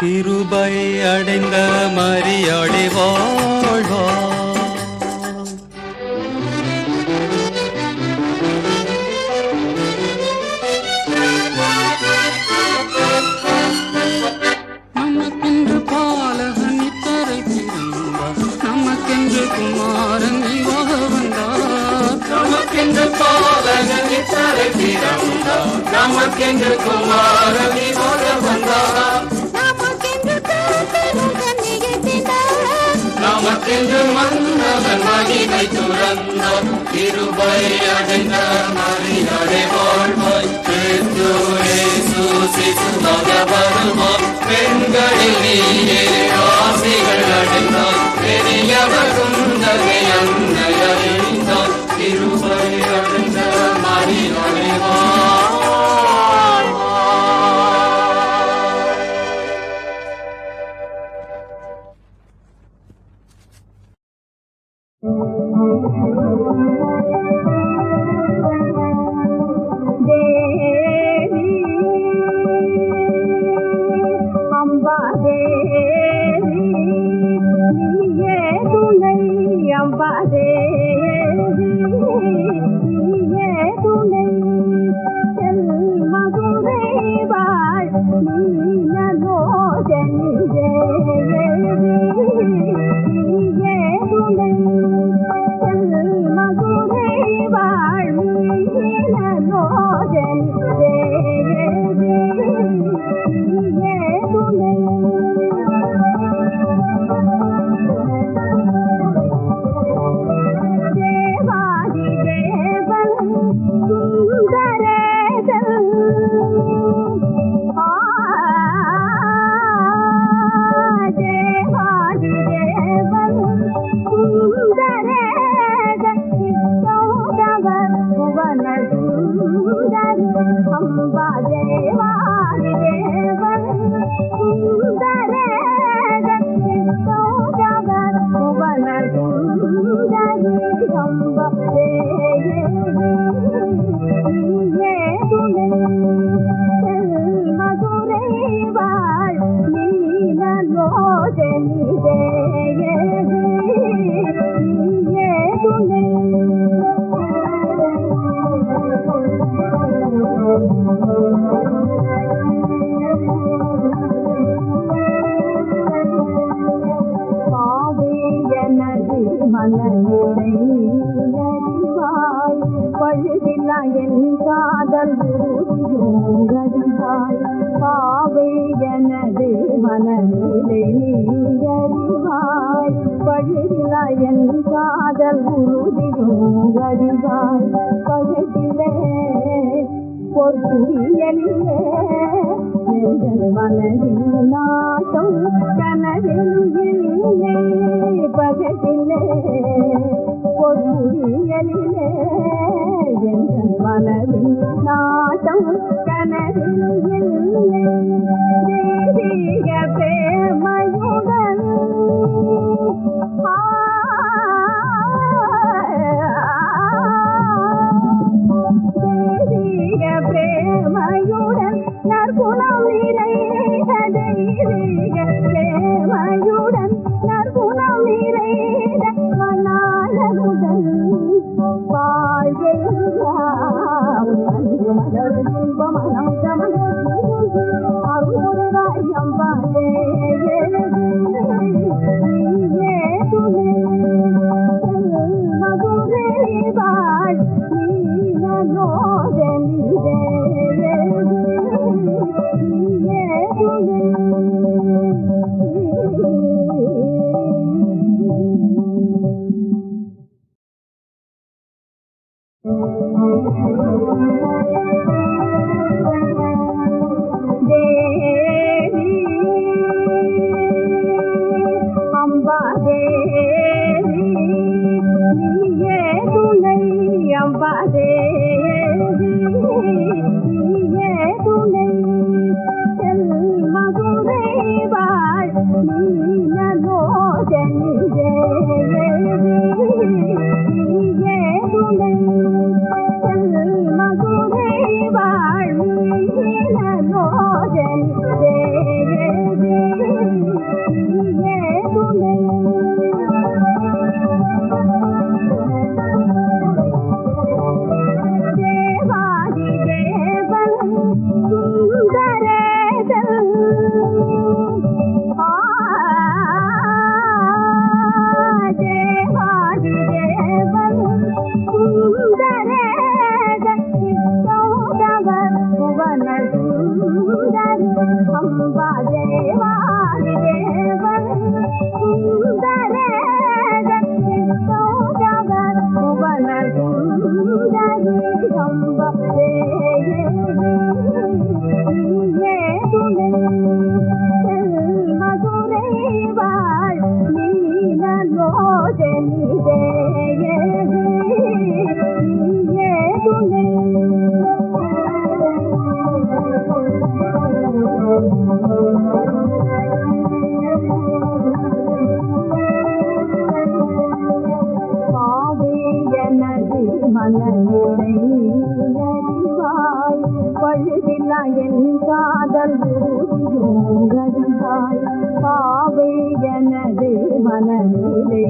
கிருபை அடைந்த மரியாளே வாழ்வாய். நமக்கென்று பாலகன் இத்தரை பிறந்தார், நமக்கென்று குமாரன் இவாக வந்தார். நமக்கென்று பாலகன் இத்தரை பிறந்தார், நமக்கென்று குமாரன் இவாக வந்தார். நமக்கென்று மன்னவன் மகிமை துறந்தார். கிருபை அடைந்த மரியாளே வாழ்வாய், கிறிஸ்து இயேசு சிசுவாக வருவார். பெண்களில் நீயே ஆசிகள் அடைந்தார், பெரியவர் குந்தனை அன்னையாய்ந்தார். கிருபை அடைந்த மரியாளே தேவி அம்பா தேவி நீயே துணை, அம்பா தேவி நீயே துணை. மதுரை வாழ் நீனோஜனி தேவி நீயே துணை. மதுரை வாழ் நீனோஜனி தேவி நீயே துணை. தேவாதி தேவன் சுந்தரேசன் தேவாதி தேவன் சுந்தரேசன் சித்தோதவர் புவன சுந்தரி அம்பா. தேவாதி தேவன் சுந்தரேசன் சித்தோதவர் புவன சுந்தரி அம்பா. நீயே துணை. மதுரை வாழ் நீனோஜனி தேவி நீயே துணை. பாவை எனது மனநிலை அறிவாய், பழுதில்லா என் காதல் ஊதியோங்கறிவாய். பாவை எனது மனநிலை பழிலா என் காதல் உறுதியும் அறிவாய் பகட்டிலே பொற்குவியலிலே எங்கள் மனதின் நாட்டம் கனவில் இல்லை பகட்டிலே பொற்குவியலிலே எங்கள் மனதின் நாட்டம் கனவில் இல்லை தேசிக பிரேமையுடன் தேசிக பிரேமையுடன் நற்குணம் நிறைந்த தெய்வீக பிரேமையுடன் நற்குணம் நிறைந்த மணாளனுடன் வாழ்வெல்லாம் அன்பு மலர் இன்பமனம் கமலம் அருள்முருகாய் அம்பாதே நீயே துணை மதுரை வாழ் நீனோதனிதே நீயே துணை தேவி அம்பா தேவி நீயே துணை அம்பா தேவி நீயே துணை மதுரை வாழ் நீனோதனி தேவி நீயே துணை மதுரை வாழ் நீனோதனி தேவி நீயே துணை தேவாதி தேவன் சுந்தரேசன் தேவாதி தேவன் சுந்தரேசன் சித்தோதவர் புவன சுந்தரி அம்பா தேவாதி தேவன் சுந்தரேசன் சித்தோதவர் புவன சுந்தரி அம்பா நீயே துணை மதுரை வாழ் நீனோதனி நீயே துணை பாவை எனது மனநிலை அறிவாய் பழுதில்லா என் காதல் உறுதியும் அறிவாய் பாவை எனது மனநிலை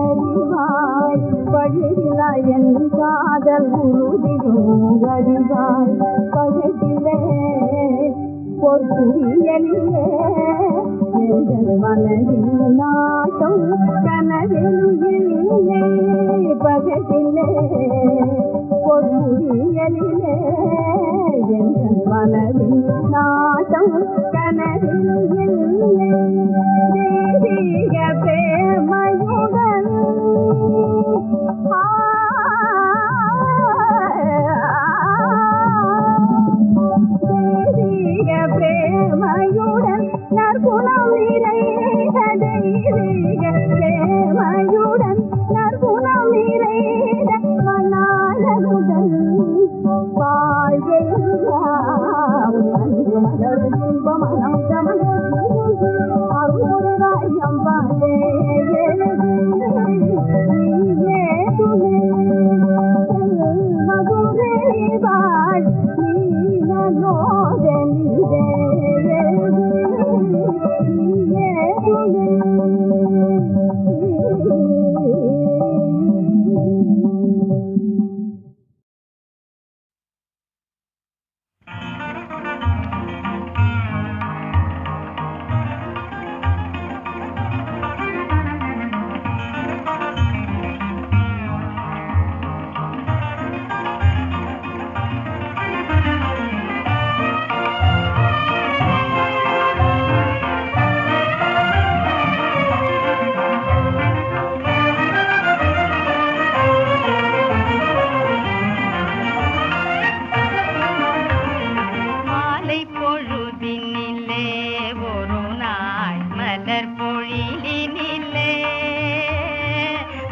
அறிவாய் பழுதில்லா என் காதல் உறுதியும் அறிவாய் பகட்டிலே பொற்குவியலிலே எங்கள் மனதின் நாட்டம் கனவில் இல்லை பகட்டிலே பொற்குவியலிலே எங்கள் மனதின் நாட்டம் கனவில் இல்லை தேசிக பிரேமையுடன் தேசிக பிரேமையுடன் நற்குணம் நிறைந்த தெய்வீக பிரேமையுடன் நற்குணம் நிறைந்த மணாளனுடன் வாழ்வெல்லாம் அன்பு மலர் இன்பமனம் கமலம் மலர் பொழிலினிலே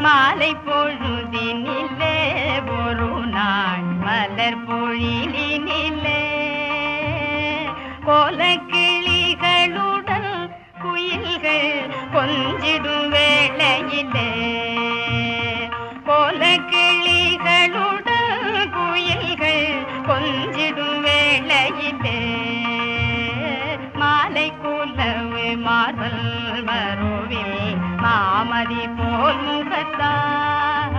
மாலை பொழுதினிலே ஒரு நாள் மலர் பொழிலினிலே கோலக்கிளிகளுடன் குயில்கள் கொஞ்சிடும் வேளையிலே கோலக்கிளிகளுடன் குயில்கள் கொஞ்சிடும் வேளையிலே மாலை குலவு மார்பல் மருவில் மாமதி போல் முகத்தான்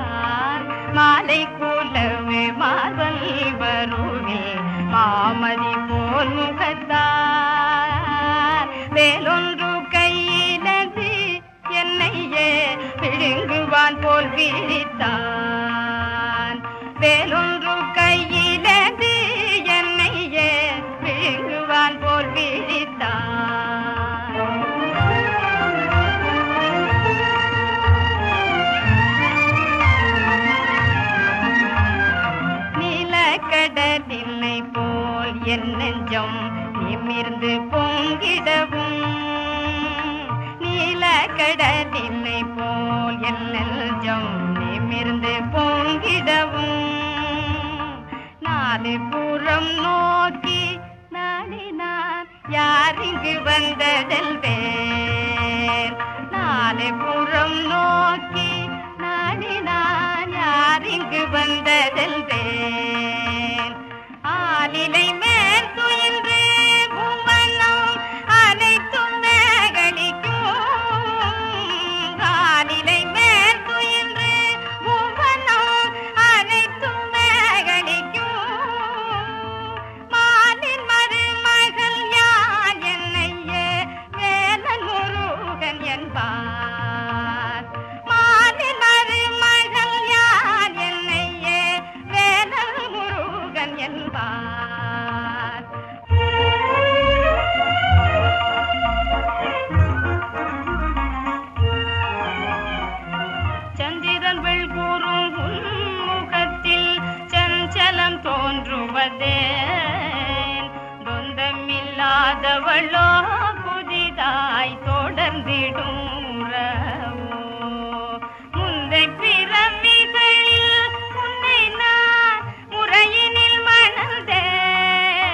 மாலை குலவு மார்பல் மருவில் மாமதி போல் முகத்தான் வேலொன்று கையினது என்னையே விழுங்குவான் போல் விழித்தான் வேலொன்று கையினது என்னையே விழுங்குவான் போல் விழித்தான் நீலக்கடலினை போல் என் நெஞ்சம் நிமிர்ந்து பொங்கிடவும் நீலக்கடலினை போல் என் நெஞ்சம் நிமிர்ந்து பொங்கிடவும் நாலு புறம் நோக்கி நாடினான் யார் இங்கு வந்ததல்வேன் நாலு புறம் நோக்கி நாடினான் யார் இங்கு வந்ததல்வேன் ஆலிலை மேல் துயின்று பூவனம் அனைத்தும் மேகலிக்கும் ஆலிலை மேல் துயின்று பூவனம் அனைத்தும் மேகலிக்கும் மாலின் மருமகள் யார் என்னையே வேலன் முருகன் என்பார் மாலின் மருமகள் யார் என்னையே வேலன் முருகன் என்பார் சந்திரன் வெள்கூறும் முகத்தில் சஞ்சலம் தோன்றுவதேன் சொந்தமில்லாதவளோ புதிதாய் தொடர்ந்திடும் உறவோ முந்தை பிறவிகளில் உன்னை நான் முறையினில் மணந்தேன்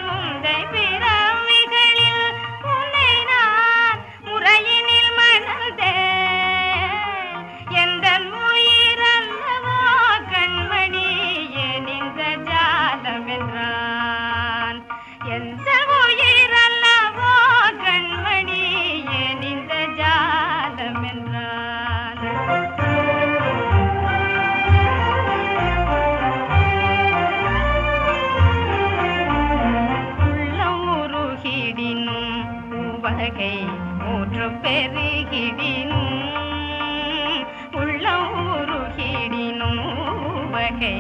முந்தை பிறவிகளில் உன்னை நான் முறையினில் மணந்தேன் எந்த உயிரல்லவோ கண்மணியே நின்ற ஜாலம் என்றான் எந்த உயிரல்லவோ கண்மணியே நின்ற ஜாலம் என்றான் உள்ளம் உருகிடினும் உவகை ஊற்று பெருகிடினும் உள்ளம் உருகிடினும் உவகை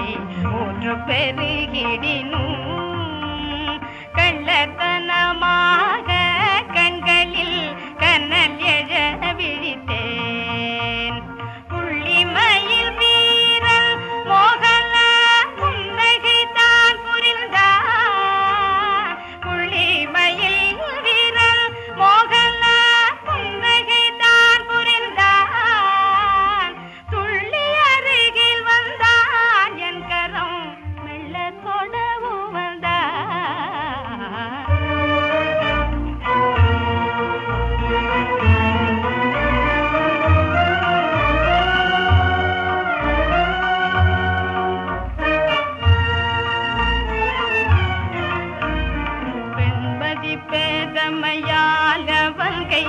ஊற்று பெருகிடினும் கள்ளத்தனமாக கண்களில் கண்ணல் எழ விழித்தேன் புள்ளிமயில் வீரல் மோகன புன்னகை தான் புரிந்தான் புள்ளிமயில் வீரல் மோகன புன்னகை தான் புரிந்தான் துள்ளி அருகில் வந்தான் என் கரம் மெல்ல தொடவும் வந்தான் பெண்பதி பேதமையால் அவன் கை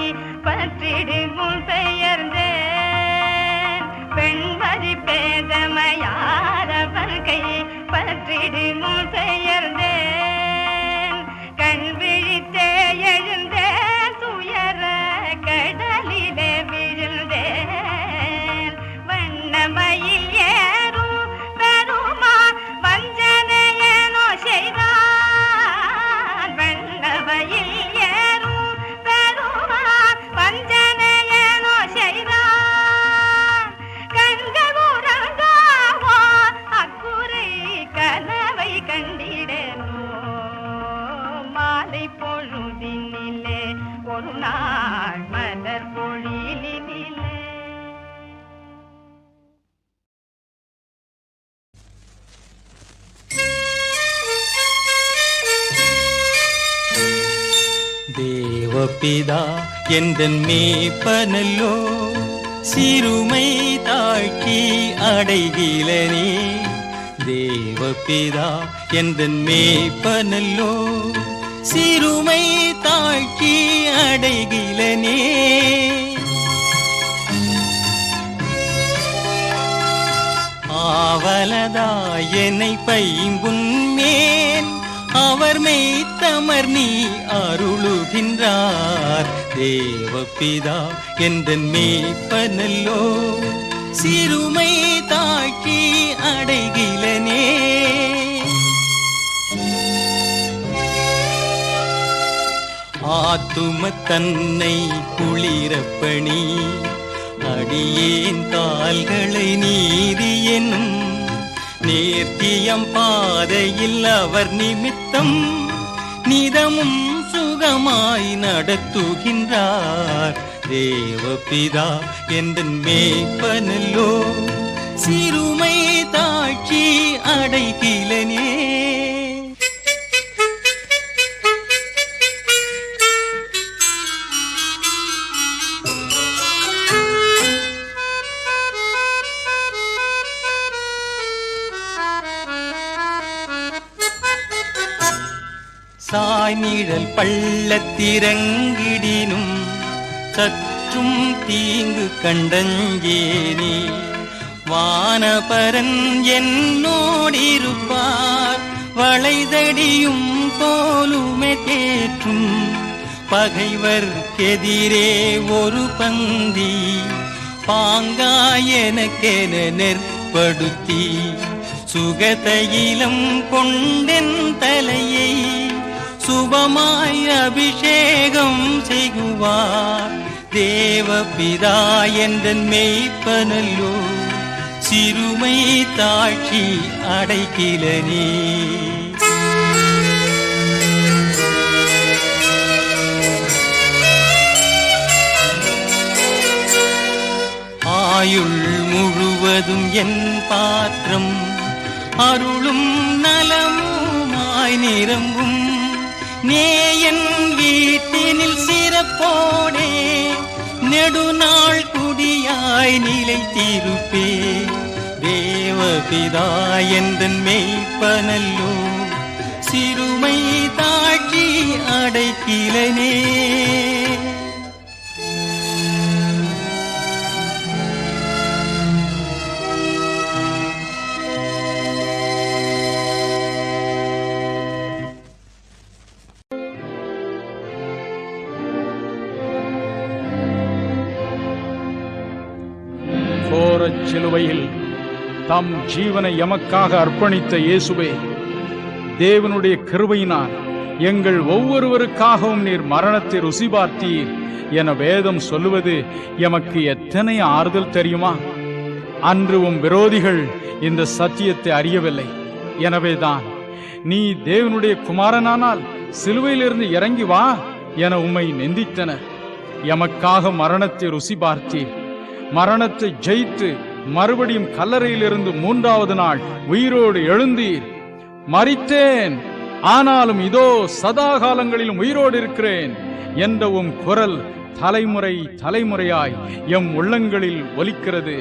பற்றிடுமுள் பெயர்ந்தேன் பெண்பதி பேதமையால் அவன் கை பற்றிடுமுள் பெயர்ந்தேன் கண் விழித்தே எழுந்தேன் துயர கடலிலே விழுந்தேன் வண்ணமயில் ஏறும் பெருமா வஞ்சனையனோ செய்தான் வண்ணமயில் ஏறும் பெருமா வஞ்சனையனோ செய்தான் கண்கள் உறங்காவோ அக்குறை கனவை கண்டிடேனோ தேவபிதா எந்தன் மேய்ப்பனல்லோ, சிறுமை தாழ்ச்சி அடைகிலனே. தேவபிதா எந்தன் மேய்ப்பனல்லோ, சிறுமை தாழ்ச்சி அடைகிலனே. ஆவலதாய் என்னை பைம்புன்மேன் அவர் மெய்த்தமர் நீ அருளுகின்றார். தேவபிதா எந்தன் மேய்ப்பனல்லோ, சிறுமை தாழ்ச்சி அடைகிலனே. ஆத்தும தன்னை குளிரப்பணி, அடியேன் கால்களை நீதி என்னும் நேர்த்தியம் பாதையில் அவர் நிமித்தம் நிதமும் சுகமாய் நடத்துகின்றார். தேவபிதா எந்தன் மேய்ப்பனல்லோ, சிறுமை தாழ்ச்சி அடைகிலனே. சாய்நிழல் பள்ளத்திறங்கிடினும் சற்றும் தீங்கு கண்டஞ்சேனே. வானபரன் என்னோடிருப்பார், வளைதடியும் தோலுமே தேற்றும். பகைவர்க்கெதிரே ஒரு பந்தி பாங்காயனக்கென நெற்படுத்தி, சுகதையிலம் கொண்டென் தலையை சுபமாய் அபிஷேகம் செய்குவார். தேவபிதா எந்தன் மேய்ப்பனல்லோ, சிறுமை தாழ்ச்சி அடைகிலனே. ஆயுள் முழுவதும் என் பாத்திரம் அருளும் நலமுமாய் நிரம்பும். நேயன் வீட்டினில் சிறப்போடே நெடுநாள் குடியாய் நிலைத்திருப்பே. தேவபிதா எந்தன் மேய்ப்பனல்லோ, சிறுமை தாழ்ச்சி அடைகிலனே. கோரச் சிலுவையில் தம் ஜீவனை எமக்காக அர்ப்பணித்த இயேசுவே, தேவனுடைய கிருபையினால் எங்கள் ஒவ்வொருவருக்காகவும் நீர் மரணத்தை ருசி பார்த்தீர் என வேதம் சொல்லுவது எமக்கு எத்தனை ஆறுதல் தெரியுமா? அன்று விரோதிகள் இந்த சத்தியத்தை அறியவில்லை. எனவேதான் நீ தேவனுடைய குமாரனானால் சிலுவையிலிருந்து இறங்கி வா என உம்மை நிந்தித்தனர். எமக்காக மரணத்தை ருசி பார்த்தீர். மரணத்தை ஜெயித்து மறுபடியும் கல்லறையிலிருந்து 3வது நாள் உயிரோடு எழுந்தீர். மரித்தேன், ஆனாலும் இதோ சதா காலங்களிலும் உயிரோடு இருக்கிறேன் என்ற குரல் தலைமுறை தலைமுறையாய் எம் உள்ளங்களில் ஒலிக்கிறது.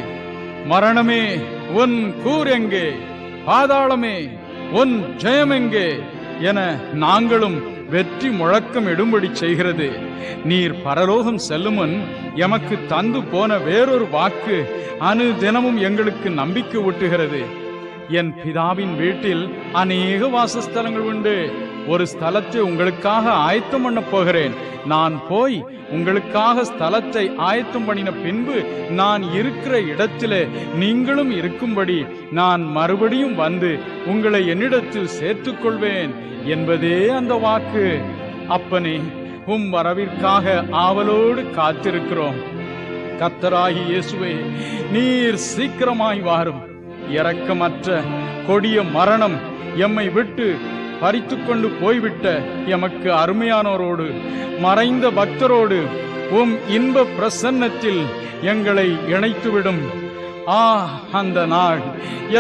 மரணமே உன் கூர் எங்கே, பாதாளமே உன் ஜெயம் எங்கே என நாங்களும் வெற்றி முழக்கம் இடும்படி செய்கிறது. நீர் பரலோகம் செல்லுமுன் எமக்கு தந்து போன வேறொரு வாக்கு அனுதினமும் எங்களுக்கு நம்பிக்கை ஊட்டுகிறது. என் பிதாவின் வீட்டில் அநேக வாசஸ்தலங்கள் உண்டு. ஒரு ஸ்தலத்தை உங்களுக்காக ஆயத்தம் பண்ண போகிறேன். நான் போய் உங்களுக்காக ஸ்தலத்தை ஆயத்தம் பண்ணின பின்பு நான் இருக்கிற இடத்திலே நீங்களும் இருக்கும்படி நான் மறுபடியும் வந்து உங்களை என்னிடத்தில் சேர்த்துக் கொள்வேன் என்பதே அந்த வாக்கு. அப்பனே, உம் வரவிற்காக ஆவலோடு காத்திருக்கிறோம். கர்த்தராகிய இயேசுவே, நீர் சீக்கிரமாய் வாரும். இரக்கமற்ற கொடிய மரணம் எம்மை விட்டு பறித்து கொண்டு போய்விட்ட எமக்கு அருமையானோரோடு மறைந்த பக்தரோடு உம் இன்ப பிரசன்னத்தில் எங்களை இணைத்துவிடும். அந்த நாள்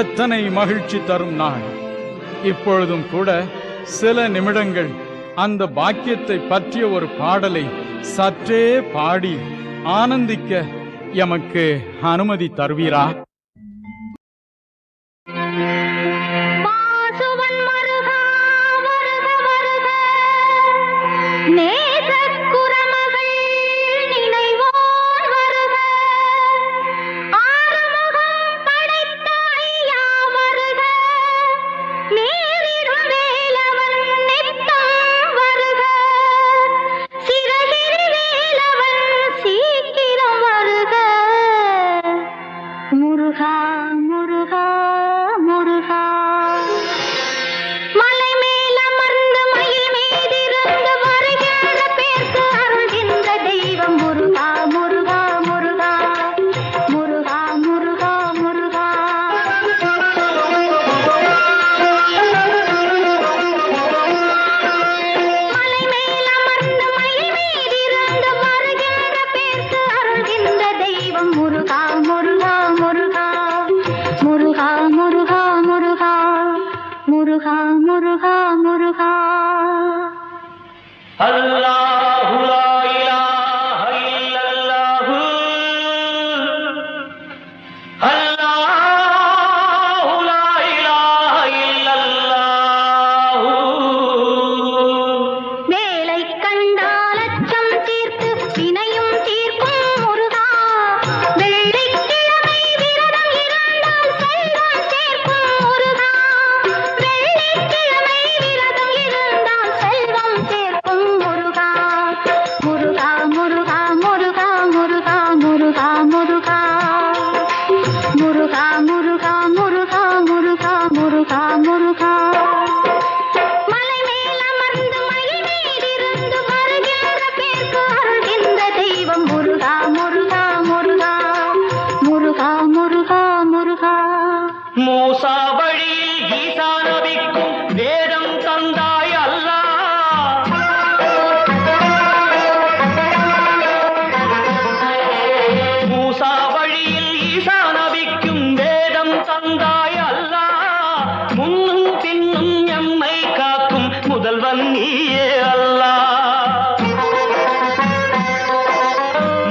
எத்தனை மகிழ்ச்சி தரும் நாள்! இப்பொழுதும் கூட சில நிமிடங்கள் அந்த பாக்கியத்தை பற்றிய ஒரு பாடலை சற்றே பாடி ஆனந்திக்க எமக்கு அனுமதி தருவீரா? வாசுவன் மருகா வருக வருக, நேசக் குரமகள் நினைவோர் வருக, ஆறுமுகம் படைத்த ஐயா வருக, நேரிடும் வேலவன் நித்தம் வருக, சிறகிரி வேலவன் சீக்கிரம் வருக. முருகா முருகா முருகா, மலை மேல் அமர்ந்து மயில் மீதிருந்து வருகின்ற பேர்க்கு அருள்கின்ற தெய்வம் முருகா முருகா முருகா முருகா முருகா முருகா. மலை மேல் அமர்ந்து மயில் மீதிருந்து வருகின்ற பேர்க்கு அருள்கின்ற தெய்வம் முருகா முருகா முருகா முருகா முருகா முருகா முருகா முருகா முருகா. அல்லாஹு லா இலாஹ இல்லல்லாஹு, அல்லாஹு லா இலாஹ இல்லல்லாஹு. வேலை கண்டால் அச்சம் தீர்த்து வினையும் தீர்க்கும் முருகா, வெள்ளிக்கிழமை விரதம் இருந்தால் செல்வம் சேர்க்கும் முருகா, வெள்ளிக்கிழமை விரதம் இருந்தால் செல்வம் சேர்க்கும் முருகா. முருகா முருகா முருகா முருகா முருகா முருகா முருகா முருகா முருகா முருகா முருகா முருகா. மலை மேல் அமர்ந்து மயில் மீதிருந்து வருகின்ற பேர்க்கு அருள்கின்ற தெய்வம் முருகா முருகா முருகா முருகா முருகா முருகா. மூசா வழியில் ஈசா நபிக்கும் வேதம் தந்தாய் அல்லாஹ். மூசா வழியில் ஈசா நபிக்கும் வேதம் தந்தாய் அல்லாஹ். முன்னும் பின்னும் எம்மை காக்கும் முதல்வன் நீயே அல்லாஹ்.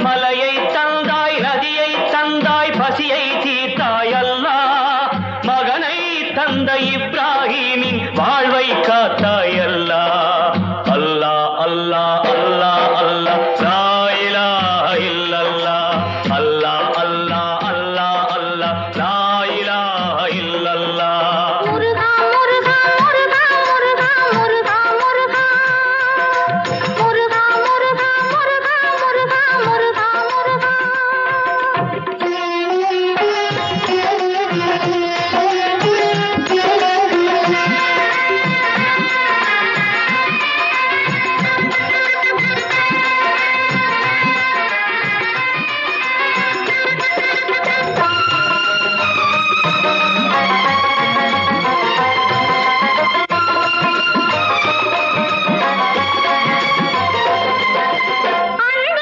மலையை தந்தாய், நதியை தந்தாய், பசியை தீர்த்தாய் அல்லாஹ். மகனை தந்த இப்ராஹீமின் வாழ்வை காத்தாய் அல்லாஹ். அல்லாஹ் அல்லாஹ் அல்லாஹ் அல்லாஹ் லா இலாஹ இல்லல்லாஹ். அல்லாஹ் அல்லாஹ் அல்லாஹ் அல்லாஹ் லா இலாஹ இல்லல்லாஹ். முருகா முருகா முருகா முருகா முருகா முருகா முருகா முருகா முருகா முருகா முருகா முருகா. அன்பென்னும்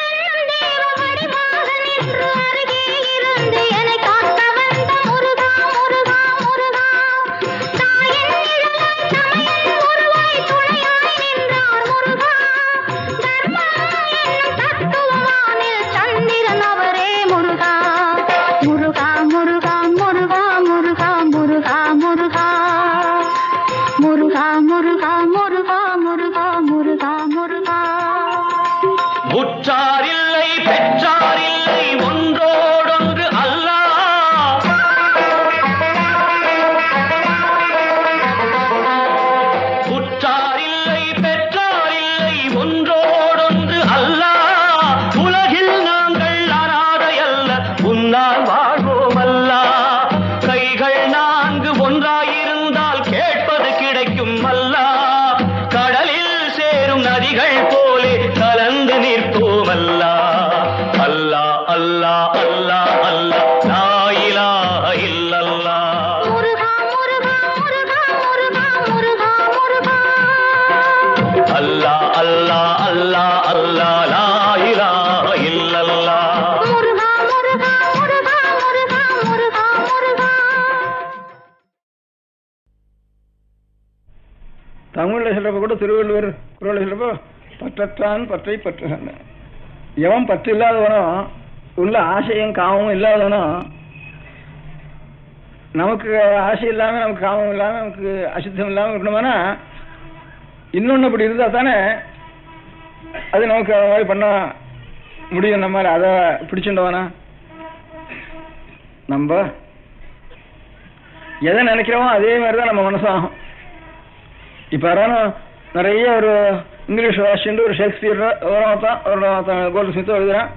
தேவ வடிவாக நின்று அருகே இருந்து என்னை காக்க வந்த முருகா முருகா முருகா. தாயின் நிழலாய் தமையன் உருவாய் துணையாய் நின்றார் முருகா. தர்மம் என்னும் தத்துவமானில் சந்திரன் அவரே முருகா. முருகா முருகா முருகா முருகா முருகா முருகா முருகா முருகா முருகா முருகா முருகா முருகா. உற்றாரில்லை பெற்றாரில்லை ஒன்றோடொன்று அல்லாஹ். உற்றாரில்லை பெற்றாரில்லை ஒன்றோடொன்று அல்லாஹ். உலகில் நாங்கள் அனாதையல்ல, உன்னால் வாழ்வோம் அல்லாஹ். கைகள் நான்கு ஒன்றாயிருந்தால் கேட்பது கிடைக்கும் அல்லாஹ். கடலில் சேரும் நதிகள் போலே கலந்து நிற்போம் அல்லாஹ். அல்லாஹ் அல்லாஹ் அல்லாஹ் அல்லாஹ் லா இலாஹ இல்லல்லாஹ். முருகா முருகா முருகா முருகா முருகா முருகா. அல்லாஹ் அல்லாஹ் அல்லாஹ் அல்லாஹ் லா இலாஹ இல்லல்லாஹ். முருகா முருகா முருகா முருகா முருகா முருகா. தமிழ்ல சொல்றப்ப கூட திருவள்ளுவர் குறள் சொல்றப்போ பற்றற்றான் பற்றை பற்றுகிறான். எவன் பற்று இல்லாதவனோ உள்ள ஆசையும் காமமும் இல்லாதவனோ, நமக்கு ஆசை இல்லாம நமக்கு காமம் இல்லாம நமக்கு அசுத்தம் இல்லாம இருக்கணுமானா இன்னொன்னு அப்படி இருந்தா தானே அது நமக்கு அது மாதிரி பண்ண முடியும். நம்ம அதை பிடிச்சுட்டோம்னா நம்ம எதை நினைக்கிறோமோ அதே மாதிரிதான் நம்ம மனசாகும். இப்ப யாரும் நிறைய ஒரு இங்கிலீஷ் வாசிச்சுட்டு ஒரு ஷேக்ஸ்பியர் ஒருத்தான் கோல்டு ஸ்மித்தோ எழுதுறான்,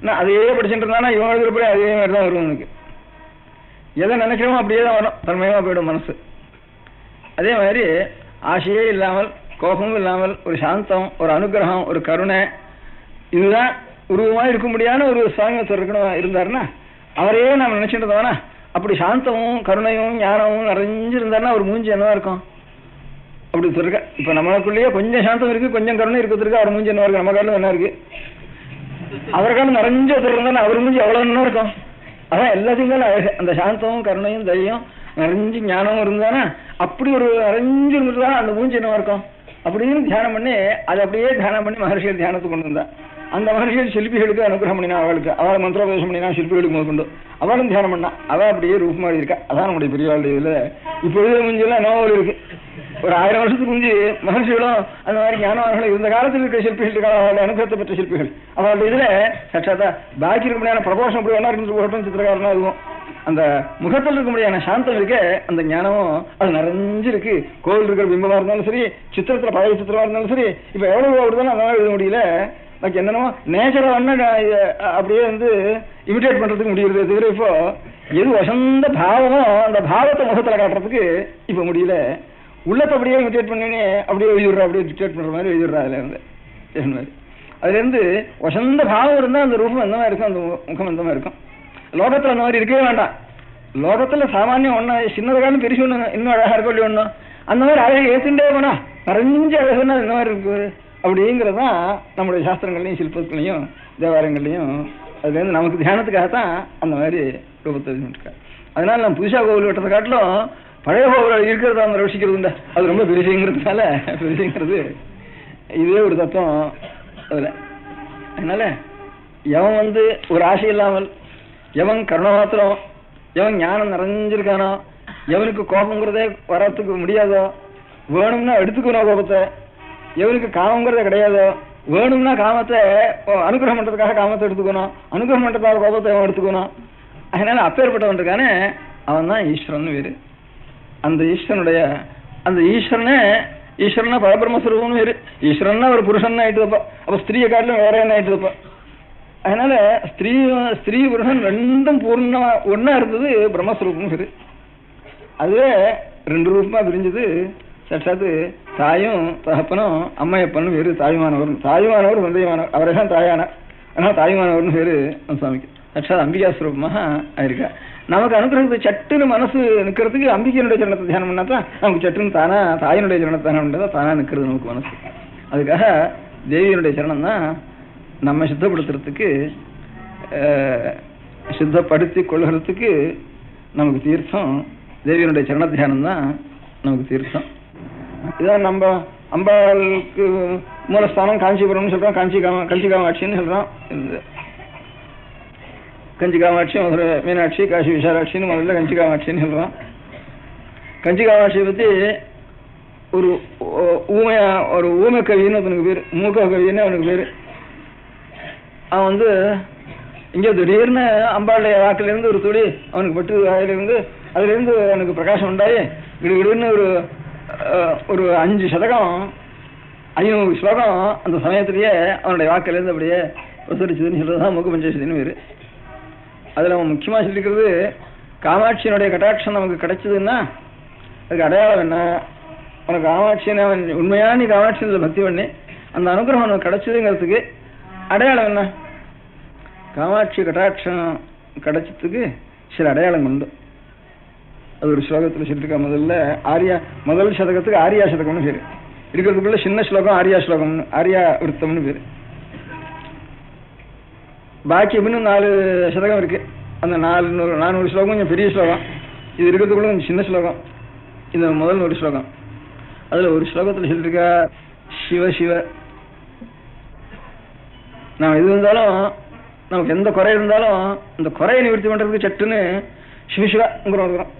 நான் அதையே படிச்சுட்டு இருந்தானா இவன் எழுதுறப்படி அதே மாதிரி தான் வரும். எனக்கு எதை நினைக்கிறோமோ அப்படியே தான் வரும், தன்மயமா போயிடும் மனசு. அதே மாதிரி ஆசையே இல்லாமல் கோபமும் இல்லாமல் ஒரு சாந்தம், ஒரு அனுகிரகம், ஒரு கருணை, இதுதான் உருவமா இருக்க முடியாத ஒரு சுவாமியத்தர் இருக்கணும் இருந்தாருன்னா அவரையே நாம் நினைச்சுட்டு இருந்தோம்னா அப்படி சாந்தமும் கருணையும் ஞானமும் நிறைஞ்சிருந்தாருன்னா ஒரு மூஞ்சி என்னவா இருக்கும் அப்படி சொல்லிருக்க. இப்ப நம்மளுக்குள்ளேயே கொஞ்சம் சாந்தம் இருக்கு, கொஞ்சம் கருணை இருக்கிறதுக்கு அவர் மூஞ்சி என்ன இருக்கு, நம்ம காலம் என்ன இருக்கு, அவர் காலம் நிறைஞ்ச இருந்தாலும் அவர் மூஞ்சி அவ்வளவு என்ன இருக்கும். அதான் எல்லாத்தையும் தான் அந்த சாந்தமும் கருணையும் தைரியம் நிறைஞ்சு ஞானமும் இருந்தானா அப்படி ஒரு நிறைஞ்சு இருந்துட்டுதான் அந்த மூஞ்சி என்னவா இருக்கும் அப்படின்னு தியானம் பண்ணி அதை அப்படியே தியானம் பண்ணி மகர்ஷியர் தியானத்துக்கு கொண்டு வந்தா. அந்த மகர்ஷியர் சிற்பிகளுக்கு அனுகிரகம் பண்ணினா, அவளுக்கு அவளை மந்திரோபதேசம் பண்ணினா, சிற்பிகளுக்கு முதற்கொண்டு அவளும் தியானம் பண்ணா. அவள் அப்படியே ரூபமாடி இருக்கா. அதான் நம்முடைய பெரியவாள் இதுல இப்ப எழுத மூஞ்சியெல்லாம் நோவல் இருக்கு. ஒரு 1000 வருஷத்துக்கு முந்தி மகர்ஷிகளும் அந்த மாதிரி ஞானவான்கள் இருந்த காலத்தில் இருக்கிற சிற்பிகள் அவளுடைய அனுகிரகத்தை பெற்ற சிற்பிகள் அவளுடைய இதுல சட்சாத்தா பாக்கி இருக்க முடியாத பிரபோஷம் அப்படி வேணா இருந்து போகட்டும் சித்திரக்காரனா அதுவும் அந்த முகத்தில் இருக்க முடியாத சாந்தம் இருக்க அந்த ஞானமும் அது நிறைஞ்சிருக்கு. கோவில் இருக்கிற பிம்பமா இருந்தாலும் சரி, சித்திரத்துல பழைய சித்திரமா இருந்தாலும் சரி, இப்ப எவ்வளவு வருதுன்னு அந்த மாதிரி எழுத முடியல. எனக்கு என்னென்னமோ நேச்சரை வேணா அப்படியே வந்து இமிட்டேட் பண்றதுக்கு முடியுது தவிர இப்போ எது வசந்த பாவமோ அந்த பாவத்தை முகத்துல காட்டுறதுக்கு இப்ப முடியல. உள்ளத்தை அப்படியே இமிட்டேட் பண்ணி அப்படியே எழுதிடுறா, அப்படியே டிக்டேட் பண்ற மாதிரி எழுதிடுறா. அதுல இருந்து வசந்த பாவம் இருந்தா அந்த ரூபம் எந்த மாதிரி இருக்கும், அந்த முகம் எந்த மாதிரி இருக்கும். லோகத்துல அந்த மாதிரி இருக்கவே வேண்டாம். லோகத்துல சாமானியம் ஒண்ணு சின்னது காலம் பெருசு ஒண்ணு இன்னும் அழகா இருக்க வேண்டிய ஒண்ணும் அந்த மாதிரி அழகை ஏத்துட்டே போனா நிறைஞ்ச அழகுன்னா இந்த மாதிரி இருக்கு அப்படிங்கிறதான் நம்முடைய சாஸ்திரங்கள்லையும் சிற்பங்களையும் தேவாலயங்கள்லையும் அதுல இருந்து நமக்கு தியானத்துக்காகத்தான் அந்த மாதிரி ரூபத்தை இருக்கா. அதனால நம்ம புதுசா கோவில் வெட்டத்தை காட்டிலும் பழைய கோவில் இருக்கிறத அவங்க ரசிக்கிறது அது ரொம்ப பெருசுங்கிறதுனால பெருசுங்கிறது இதுவே ஒரு தத்துவம் அதுல. அதனால எவன் வந்து ஒரு ஆசை இல்லாமல், எவன் கருணை மாத்திரம், எவன் ஞானம் நிறைஞ்சிருக்கானோ, எவனுக்கு கோபங்கிறதே வரத்துக்கு முடியாதோ, வேணும்னா எடுத்துக்கணும் கோபத்தை, எவனுக்கு காமங்கிறதே கிடையாதோ, வேணும்னா காமத்தை அனுகிரகம் பண்றதுக்காக காமத்தை எடுத்துக்கணும், அனுகிரகம் பண்றதுக்காக கோபத்தை அவன் எடுத்துக்கணும். அதனால அப்பேற்பட்டவன் இருக்கானே அவன் தான் ஈஸ்வரன் வேறு. அந்த ஈஸ்வரனுடைய அந்த ஈஸ்வரனா பரபிரம்மஸ்வரூபம் வேறு. ஈஸ்வரன்னா ஒரு புருஷன் ஆயிட்டு வைப்பா, அப்ப ஸ்திரீயை காட்டிலும் வேற என்ன ஆயிட்டு வைப்பா. அதனால ஸ்திரீ புருஷன் ரெண்டும் பூர்ணமா ஒன்னா இருந்தது பிரம்மஸ்வரூபம் வேறு. அதுவே 2 ரூபமா பிரிஞ்சது. சட்டாத்து தாயும் தகப்பனும் அம்மையப்பனும் வேறு. தாயுமானவர் வந்தையமானவர் அவரை தான் தாயானார். ஆனால் தாயுமானவர்னு வேறு சுவாமிக்கு சட்டாத் அம்பிகாஸ்வரூபமாக ஆயிருக்கா. நமக்கு அனுகிரகத்தை சட்டுன்னு மனசு நிற்கிறதுக்கு அம்பிகையினுடைய சரணத்தை தியானம் பண்ணா தான் நமக்கு சட்டுன்னு தானா தாயினுடைய சரணத்தை தியானம் பண்ணா தானா நிற்கிறது நமக்கு மனசு. அதுக்காக தேவியினுடைய சரணம் தான் நம்ம சித்தப்படுத்துறதுக்கு சித்தப்படுத்தி கொள்கிறதுக்கு நமக்கு தீர்த்தம். தேவியனுடைய சரண தியானம் தான் நமக்கு தீர்த்தம். இதான் நம்ம அம்பாளுக்கு மூலஸ்தானம் காஞ்சிபுரம்னு சொல்றோம், கஞ்சி காமாட்சின்னு சொல்றோம். கஞ்சி காமாட்சி, மதுரை மீனாட்சி, காசி விசாலாட்சின்னு முதல்ல கஞ்சி காமாட்சின்னு சொல்றோம். கஞ்சி காமாட்சியை பத்தி ஒரு ஊமை கவின்னு அவனுக்கு பேரு, மூக்க கவின்னு அவனுக்கு பேரு. அவன் வந்து இங்கே திடீர்னு அம்பாளுடைய வாக்கிலிருந்து ஒரு துளி அவனுக்கு பட்டு வாயிலிருந்து அதுலேருந்து அவனுக்கு பிரகாசம் உண்டாயி திடீர்னு ஒரு 5 சதகம் 500 ஸ்லோகம் அந்த சமயத்திலேயே அவனுடைய வாக்கிலிருந்து அப்படியே பிரசரிச்சதுன்னு சொல்றதுதான் மூக்க பஞ்சசதினு பேரு. அதில் அவன் முக்கியமாக சொல்லிக்கிறது காமாட்சியினுடைய கட்டாட்சம் நமக்கு கிடைச்சதுன்னா அதுக்கு அடையாளம் என்ன, உனக்கு காமாட்சின்னு அவன் உண்மையான நீ காமாட்சியில் பக்தி பண்ணி அந்த அனுகிரகம் உனக்கு கிடைச்சதுங்கிறதுக்கு அடையாளம் என்ன? காமாட்சி கட்டாட்சம் கிடைச்சதுக்கு சில அடையாளம் உண்டு. அது ஒரு ஸ்லோகத்தில் சொல்லியிருக்கா. முதல் சதகத்துக்கு ஆரியா சதகம்னு பேரு. இருக்கிறதுக்குள்ள சின்ன ஸ்லோகம் ஆரியா ஸ்லோகம்னு, ஆரியா விருத்தம்னு பேரு. பாக்கி இன்னும் 4 சதகம் இருக்கு. அந்த 400 ஸ்லோகம் கொஞ்சம் பெரிய ஸ்லோகம். இது இருக்கிறதுக்குள்ள கொஞ்சம் சின்ன ஸ்லோகம். இது முதல் 1 ஸ்லோகம். அதுல ஒரு ஸ்லோகத்தில் சொல்லியிருக்கா, சிவ சிவ. நாம் எது இருந்தாலும் நமக்கு எந்த குறை இருந்தாலும் இந்த குறையை நிவர்த்தி பண்றதுக்கு சட்டுன்னு சிவசிவாங்கிறோம்.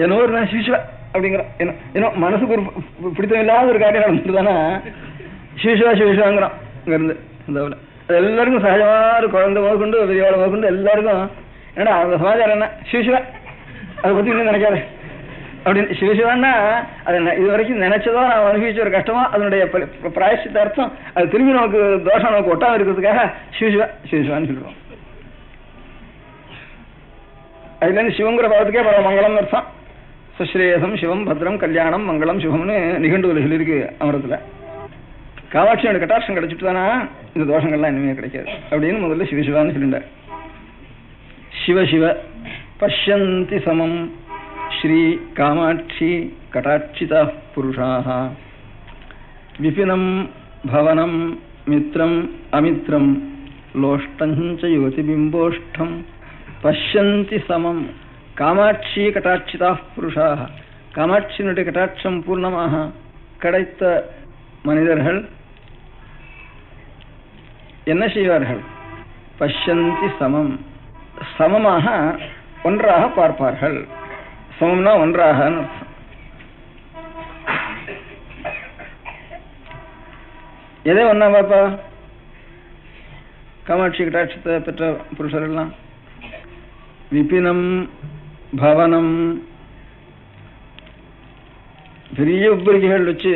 என்னோ இருந்தா சிவசிவா அப்படிங்கிறோம். ஏன்னா மனசுக்கு ஒரு பிடித்தம் இல்லாத ஒரு காரியம் நடந்துட்டு தானே சிவசிவா சிவசிவாங்கிறோம். இங்க இருந்து இந்த அது எல்லாருக்கும் சகஜமா ஒரு குழந்தை முதற்கொண்டு பெரியவாளை முதற்கொண்டு எல்லாருக்கும் என்னடா அந்த சமாச்சாரம் என்ன சிவசிவா, அதை பத்தி இன்னும் நினைக்காது அப்படின்னு. சிவசிவான்னா அது இது வரைக்கும் நினைச்சதோ நான் அனுபவிச்ச ஒரு கஷ்டமா அதனுடைய பிராயசித்த அர்த்தம் அது திரும்பி நமக்கு தோஷம் நமக்கு ஒட்டாம இருக்கிறதுக்காக சிவசிவா சிவசிவான்னு சொல்றோம். அதுல இருந்து சிவங்கிற பாவத்துக்கே பரவ மங்களம்னு அர்த்தம். சுஸ்ரேயசம் சிவம் பத்ரம் கல்யாணம் மங்களம் சிவம்னு நிகண்டுல சொல்லியிருக்கு அமிர்தத்துல. காமாட்சியோட கட்டாட்சம் கிடைச்சிட்டு தானா இந்த தோஷங்கள்லாம் இனிமே கிடைக்காது அப்படின்னு முதல்ல சிவசிவான்னு சொல்லிட்டார். சிவ சிவ பஷ்யந்தி சமம் ஸ்ரீ காமாட்சி கடாட்சிதா புருஷாः விபினம் பவனம் மித்ரம் அமித்ரம் லோஷ்டஞ்ச யுவதிபிம்போஷ்டம் பஷ்யந்தி சமம் காமாட்சி கடாட்சிதா புருஷாः. காமாட்சியினுடைய கட்டாட்சம் பூர்ணமாக கிடைத்த மனிதர்கள் என்ன செய்வார்கள்? பஷ்யந்தி சமம், சமமாக ஒன்றாக பார்ப்பார்கள். சமம்னா ஒன்றாக அர்த்தம். எதை ஒன்னா பாப்பா? காமாட்சி கட்டாட்சத்தை பெற்ற புருஷர்கள்லாம் விபினம் பவனம், பெரிய உப்பரிக்கைகள் வச்சு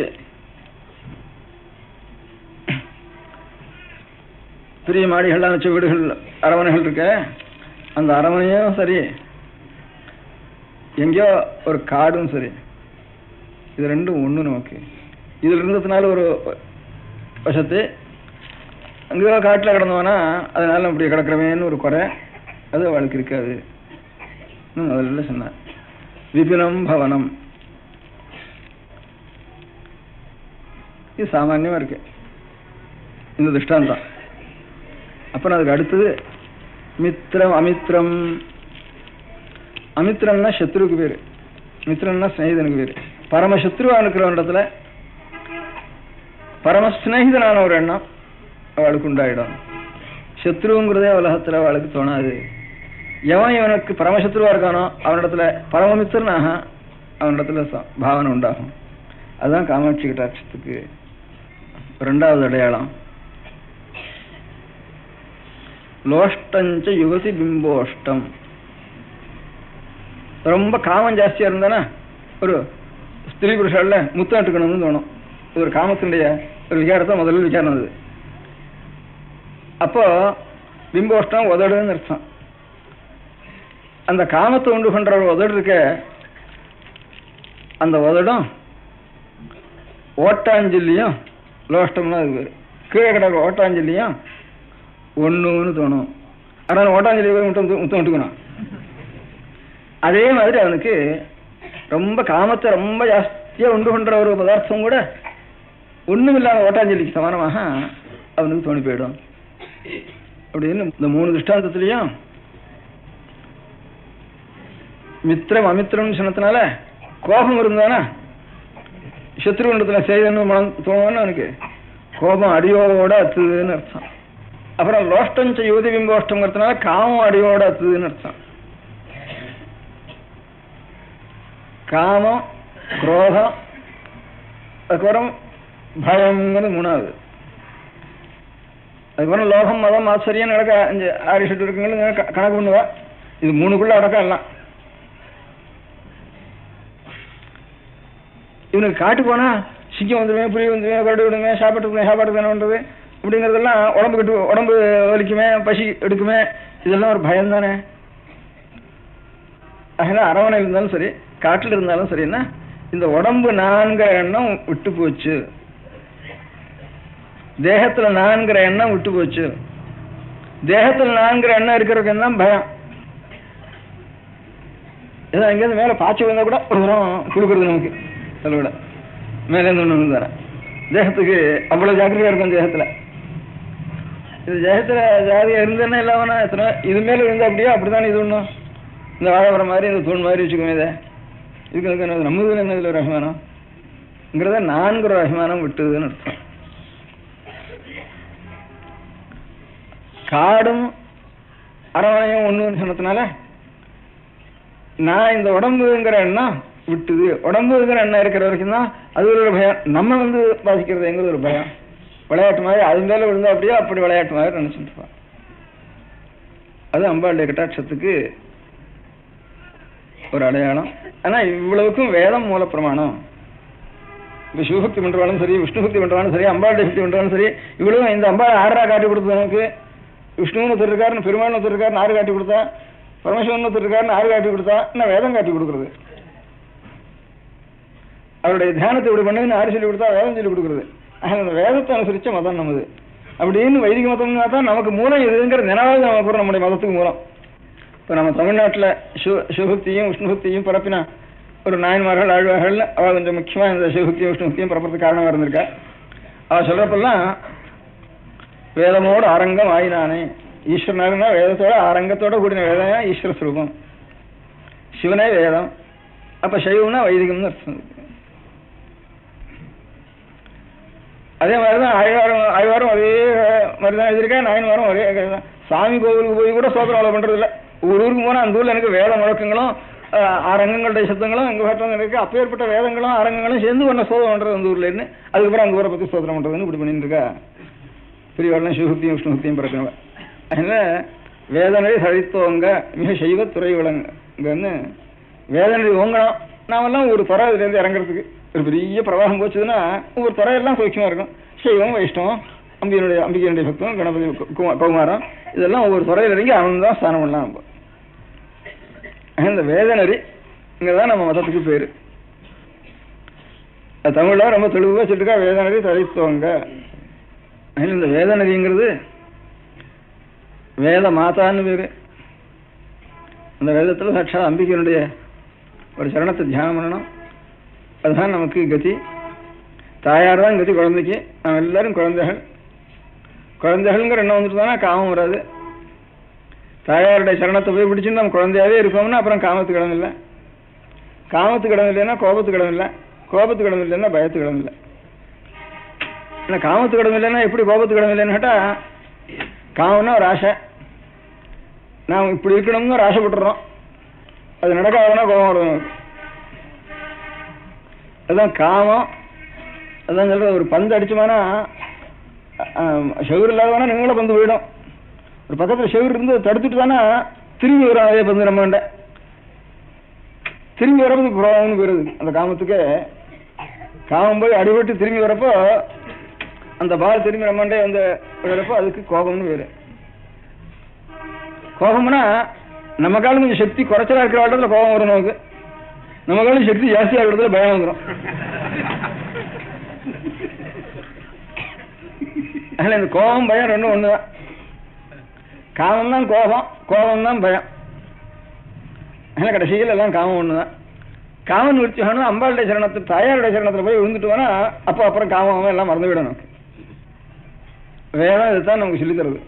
பெரிய மாடிகள்லாம் வச்ச வீடுகள் அரவணைகள் இருக்க, அந்த அரவணையும் சரி எங்கேயோ ஒரு காடும் சரி, இது ரெண்டும் ஒண்ணு. நமக்கு இதுல இருந்ததுனால ஒரு வசத்து, அங்கேயோ காட்டில் கிடந்தோன்னா அதனால அப்படி கிடக்கிறவேன்னு ஒரு குறை அது அவளுக்கு இருக்காது. முதல்ல சொன்னார் விபினம் பவனம். இது சாமான்யமா இருக்கு இந்த திருஷ்டாந்தம். அப்புறம் அதுக்கு அடுத்தது மித்ரம் அமித்ரம். அமித்ரம்னா சத்ருக்கு பேரு, மித்ரம்னா ஸ்நேகிதனுக்கு பேரு. பரமசத்ருவா இருக்கிற இடத்துல பரமஸ்நேகிதனான ஒரு எண்ணம் அவளுக்கு உண்டாயிடும். சத்ருங்கிறதே உலகத்துல அவளுக்கு தோணாது. எவன் இவனுக்கு பரமசத்ருவா இருக்கானோ அவனிடத்துல பரமமித்திரனாக அவனிடத்துல பாவனை உண்டாகும். அதுதான் காமாட்சி கட்டாட்சத்துக்கு இரண்டாவது அடையாளம். லோஷ்டஞ்ச யுவதி பிம்போஷ்டம். ரொம்ப காமம் ஜாஸ்தியா இருந்தானா ஒரு ஸ்திரீ புருஷால முத்தம் எடுக்கணும்னு தோணும். இது ஒரு காமத்தினுடைய ஒரு விகாரத்தை முதல்ல விசாரணை அது. அப்போ பிம்போஷ்டம் உதடுன்னு அர்த்தம். அந்த காமத்தை உண்டு பண்ற ஒரு உதடு இருக்க, அந்த உதடும் ஓட்டாஞ்சல்லியும் லோஷ்டம்னா அது பேரு. கீழே கிடக்கிற ஓட்டாஞ்சல்லியும் ஒண்ணுன்னு தோணும். அதனால ஓட்டாஞ்சலி முத்தம் விட்டுக்கணும். அதே மாதிரி அவனுக்கு ரொம்ப காமத்தை ரொம்ப ஜாஸ்தியா உண்டு பண்ற ஒரு பதார்த்தம் கூட ஒண்ணுமில்லாத ஓட்டாஞ்சலிக்கு சமானமாக அவனுக்கு தோணி போயிடும். அப்படின்னு இந்த மூணு திருஷ்டாந்தத்திலையும் மித்திரம் அமித்திரம் சொன்னதுனால கோபம் இருந்தானா சத்ருவண்டத்துல செய்யணும் மனம் தோணுன்னு அவனுக்கு கோபம் அடியோட அத்துதுன்னு அர்த்தம். அப்புறம் லோஷ்டம் யுவதி பிம்போஷ்டம்ங்கிறதுனால காமம் அடியோட அத்துதுன்னு அர்த்தம். காமம் குரோதம் அதுக்கப்புறம் பயம்ங்கிறது மூணாவது. அதுக்கப்புறம் லோகம் மதம் ஆச்சரியம் நடக்க 5-8 இருக்குங்க கணக்கு பண்ணுவா. இது மூணுக்குள்ள அடக்கம் எல்லாம். இவனுக்கு காட்டு போனா சிங்கம் வந்துடுவேன், புலி வந்துடுவேன், கரடி விடுவேன், சாப்பாட்டுக்கு என்ன பண்றது அப்படிங்கறதெல்லாம் உடம்பு வலிக்குமே, பசி எடுக்குமே, இதெல்லாம் ஒரு பயம் தானே. அதனால அரவணை இருந்தாலும் சரி காட்டில் இருந்தாலும் சரின்னா இந்த உடம்பு நான்கிற எண்ணம் விட்டு போச்சு, தேகத்துல நான்கிற எண்ணம் விட்டு போச்சு. தேகத்துல நான்கிற எண்ணம் இருக்கிறதுக்கு என்ன பயம். ஏதோ எங்கேயாவது மேல பாய்ச்சி வந்தா கூட ஒரு தரம் கொடுக்கறது நமக்கு அதை விட மேலே ஒண்ணு தர. தேகத்துக்கு அவ்வளவு ஜாக்கிரதையா இருக்கும் தேகத்துல. இது தேகத்துல ஜாதியா இருந்தேன்னா இல்லாமனா எத்தனை இது மேல இருந்தா அப்படியே அப்படித்தானே இது ஒண்ணும் இந்த வாழைப்பறம் மாதிரி இந்த தூண் மாதிரி வச்சுக்கோங்க. இதை இதுக்கு நம்ம இதுல என்ன இதுல ரகமானம் நான்கிறத நான்கிற அபிமானம் விட்டுதுன்னு அர்த்தம். காடும் அரவணையும் ஒண்ணுன்னு சொன்னதுனால நான் இந்த உடம்புங்கிற எண்ணம் விட்டுது. உடம்புங்கிற எண்ணம் இருக்கிற வரைக்கும் தான் அது ஒரு பயம். நம்ம பாதிக்கிறதுங்கிறது ஒரு பயம். விளையாட்டு மாதிரி அது மேல விழுந்தா அப்படியே அப்படி விளையாட்டு மாதிரி நினைச்சுட்டு இருப்பான். அது அம்பாளுடைய கட்டாட்சத்துக்கு ஒரு அடையாளம். ஆனா இவ்வளவுக்கும் வேதம் மூல பிரமாணம். இப்ப சிவபக்தி பண்றாலும் சரி, விஷ்ணு பக்தி பண்றாலும் சரி, அம்பாளுடைய பக்தி பண்றாலும் சரி, இவ்வளவு இந்த அம்பாள் ஆறா காட்டி கொடுத்தது நமக்கு. விஷ்ணுன்னு ஒருத்தர் இருக்காருன்னு, பெருமாள்னு ஒருத்தர் இருக்காருன்னு ஆறு காட்டி கொடுத்தா, பரமேஸ்வரன் ஒருத்தர் இருக்காருன்னு ஆறு காட்டி கொடுத்தா, இன்னும் வேதம் காட்டி கொடுக்குறது. அவருடைய தியானத்தை இப்படி பண்ணுன்னு ஆறு சொல்லி கொடுத்தா வேதம் சொல்லி கொடுக்குறது. அந்த வேதத்தை அனுசரிச்ச மதம் நமது அப்படின்னு வைதிக மதம்னா தான் நமக்கு மூலம் எதுங்கிற நினைவாக நமக்கு நம்முடைய மதத்துக்கு மூலம். இப்போ நம்ம தமிழ்நாட்டில் சிவபக்தியும் விஷ்ணுபக்தியும் பரப்பினா ஒரு நாயன்மார்கள் ஆழ்வார்கள் அவள் கொஞ்சம் முக்கியமாக இந்த சிவபக்தியும் விஷ்ணுபக்தியும் பரப்புறதுக்கு காரணமாக இருந்திருக்கா. அவள் சொல்றப்பெல்லாம் வேதமோடு ஆரங்கம் ஆயினானே, ஈஸ்வரனாருன்னா வேதத்தோட ஆரங்கத்தோட கூடின வேதம் ஈஸ்வர ஸ்வரூபம், சிவனே வேதம். அப்ப சைவம்னா வைதிகம்னு அர்த்தம். அதே மாதிரிதான் ஆழ்வாரும் அதே மாதிரிதான் எழுதியிருக்கா, நாயன்மாரும் ஒரே தான். சாமி கோவிலுக்கு போய் கூட சோதனை அவ்வளோ பண்றது இல்லை. ஒரு ஊருக்கு போனால் அந்த ஊரில் எனக்கு வேத முழக்கங்களும் அரங்கங்களுடைய சத்தங்களும் எங்கள் பாட்டில் இருக்கு. அப்பேற்பட்ட வேதங்களும் அரங்கங்களும் சேர்ந்து ஒன்றை சோதனை பண்ணுறது அந்த ஊரில் இருந்து, அதுக்கப்புறம் அந்த ஊரை பற்றி சோதனை பண்ணுறதுன்னு இப்படி பண்ணிட்டு இருக்கா. பெரியவாள்லாம் சிவபக்தியும் விஷ்ணுபக்தியும் பிறக்கணும். அதனால் வேதனை சழித்தோங்க மிக சைவ துறை விளங்குன்னு வேதனை ஓங்கணும். நாமெல்லாம் ஒரு துறை இதுலேருந்து இறங்குறதுக்கு ஒரு பெரிய பிரவாகம் போச்சுதுன்னா ஒவ்வொரு துறையெல்லாம் சௌக்கியமாக இருக்கும். சைவம், வைஷ்ணவம், அம்பிகையினுடைய பக்தம், கணபதி கௌமாரம், இதெல்லாம் ஒவ்வொரு துறையில் இறங்கி அவன் தான் ஸ்தானம் பண்ணலாம். நம்ம இந்த வேதநெறி இங்கே தான் நம்ம மதத்துக்கு பேர். தமிழில் ரொம்ப தெளிவாக சொல்லிருக்கா, வேதநெறி தழைத்தவங்க. இந்த வேதநெறிங்கிறது வேத மாதான்னு பேரு. அந்த வேதத்தில் சாட்சா அம்பிகையினுடைய ஒரு சரணத்தை தியானம் பண்ணணும். அதுதான் நமக்கு கதி. தாயார் தான் கதி குழந்தைக்கு. நம்ம எல்லாரும் குழந்தைகள். குழந்தைகள்ங்கிற எண்ணம் வந்துட்டு தானே காமம் வராது. தாயாருடைய சரணத்தை போய் பிடிச்சுன்னு நம்ம குழந்தையாவே இருக்கோம்னா அப்புறம் காமத்துக்கு இடம் இல்லை. காமத்துக்கு இடம் இல்லைன்னா கோபத்துக்கு இடம் இல்லை. கோபத்துக்கு இடம் இல்லைன்னா பயத்துக்கு இடம் இல்லை. ஏன்னா காமத்துக்கு இடம் இல்லைன்னா எப்படி கோபத்துக்கு இடம் இல்லைன்னு கேட்டா, காமம்னா ஒரு ஆசை. நாம் இப்படி இருக்கணும்னு ஒரு ஆசைப்பட்டுறோம். அது நடக்காதுன்னா கோபம் வரும். அதுதான் காமம். அதான் சொல்ற, ஒரு பந்து அடிச்சோம்னா செவுறு இல்லாதவனா நீங்கள பந்து போயிடும். ஒரு பக்கத்தில் செவுறு இருந்து தடுத்துட்டு தானே திரும்பி வரும். அதே பந்து நம்ம வேண்ட திரும்பி வரப்போ குரோகம்னு போயிருது. அந்த காமத்துக்கு காமம் போய் அடிபட்டு திரும்பி வரப்போ அந்த பால் திரும்பி நம்மண்டே வந்து விழுறப்போ அதுக்கு கோபம்னு பேரு. கோபம்னா நம்ம காலம் கொஞ்சம் சக்தி குறைச்சலா இருக்கிற இடத்துல கோபம் வரும். நமக்கு நம்ம காலம் சக்தி ஜாஸ்தியாக இருக்கிறதுல பயம் வந்துடும். அதில் இந்த கோபம் பயம் ரெண்டும் ஒண்ணுதான். காமம் தான் கோபம், கோபம் தான் பயம். அதனால கடைசியில் எல்லாம் காமம் ஒண்ணுதான். காமம் நிறுத்தி வேணும். அம்பாளுடைய சரணத்தில் தாயாருடைய சரணத்தில் போய் விழுந்துட்டு வேணா அப்போ அப்புறம் காமம் எல்லாம் மறந்து விடும். நமக்கு வேதம் இதுதான் நமக்கு சொல்லித் தருது.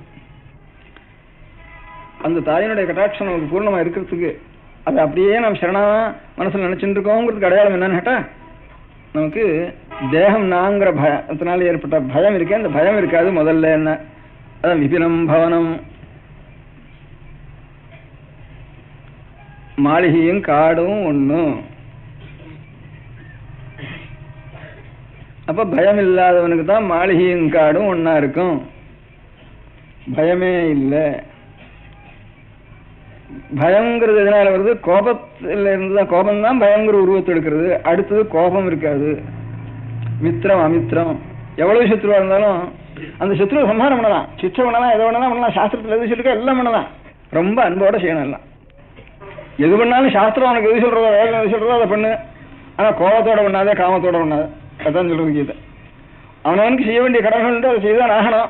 அந்த தாயினுடைய கட்டாட்சம் நமக்கு பூர்ணமா இருக்கிறதுக்கு அது அப்படியே நம்ம சரணா மனசுல நினைச்சுட்டு இருக்கோங்கிறதுக்கு அடையாளம் என்னன்னு கேட்டா, நமக்கு தேகம் நாங்கிற பயத்தினால ஏற்பட்ட பயம் இருக்கே, அந்த பயம் இருக்காது. முதல்ல என்ன, அதான் விபினம் பவனம், மாளிகையும் காடும் ஒண்ணும். அப்ப பயம் இல்லாதவனுக்கு தான் மாளிகையும் காடும் ஒன்னா இருக்கும். பயமே இல்லை. பயங்கிறது எதனால வருது? கோபத்துல இருந்துதான். கோபம் தான் பயங்கிற உருவத்தை எடுக்கிறது. அடுத்தது கோபம் இருக்காது. மித்திரம் அமித்திரம், எவ்வளவு சத்ருவா இருந்தாலும் அந்த சத்ருவை சம்ஹாரம் பண்ணலாம். சிக்ஷை பண்ணலாம், எதை வேணாலும் பண்ணலாம். சாஸ்திரத்தில் எது சொல்லிருக்கா எல்லாம் பண்ணலாம். ரொம்ப அன்போட செய்யணும். எல்லாம் எது பண்ணாலும் சாஸ்திரம் உனக்கு எது சொல்றதோ வேலை எது சொல்றதோ அதை பண்ணு. ஆனா கோபத்தோட பண்ணாதே, காமத்தோட பண்ணாது. அதான் சொல்றது கீதை. அவனவனுக்கு செய்ய வேண்டிய கடமைகள் அதை செய்தான் ஆகணும்.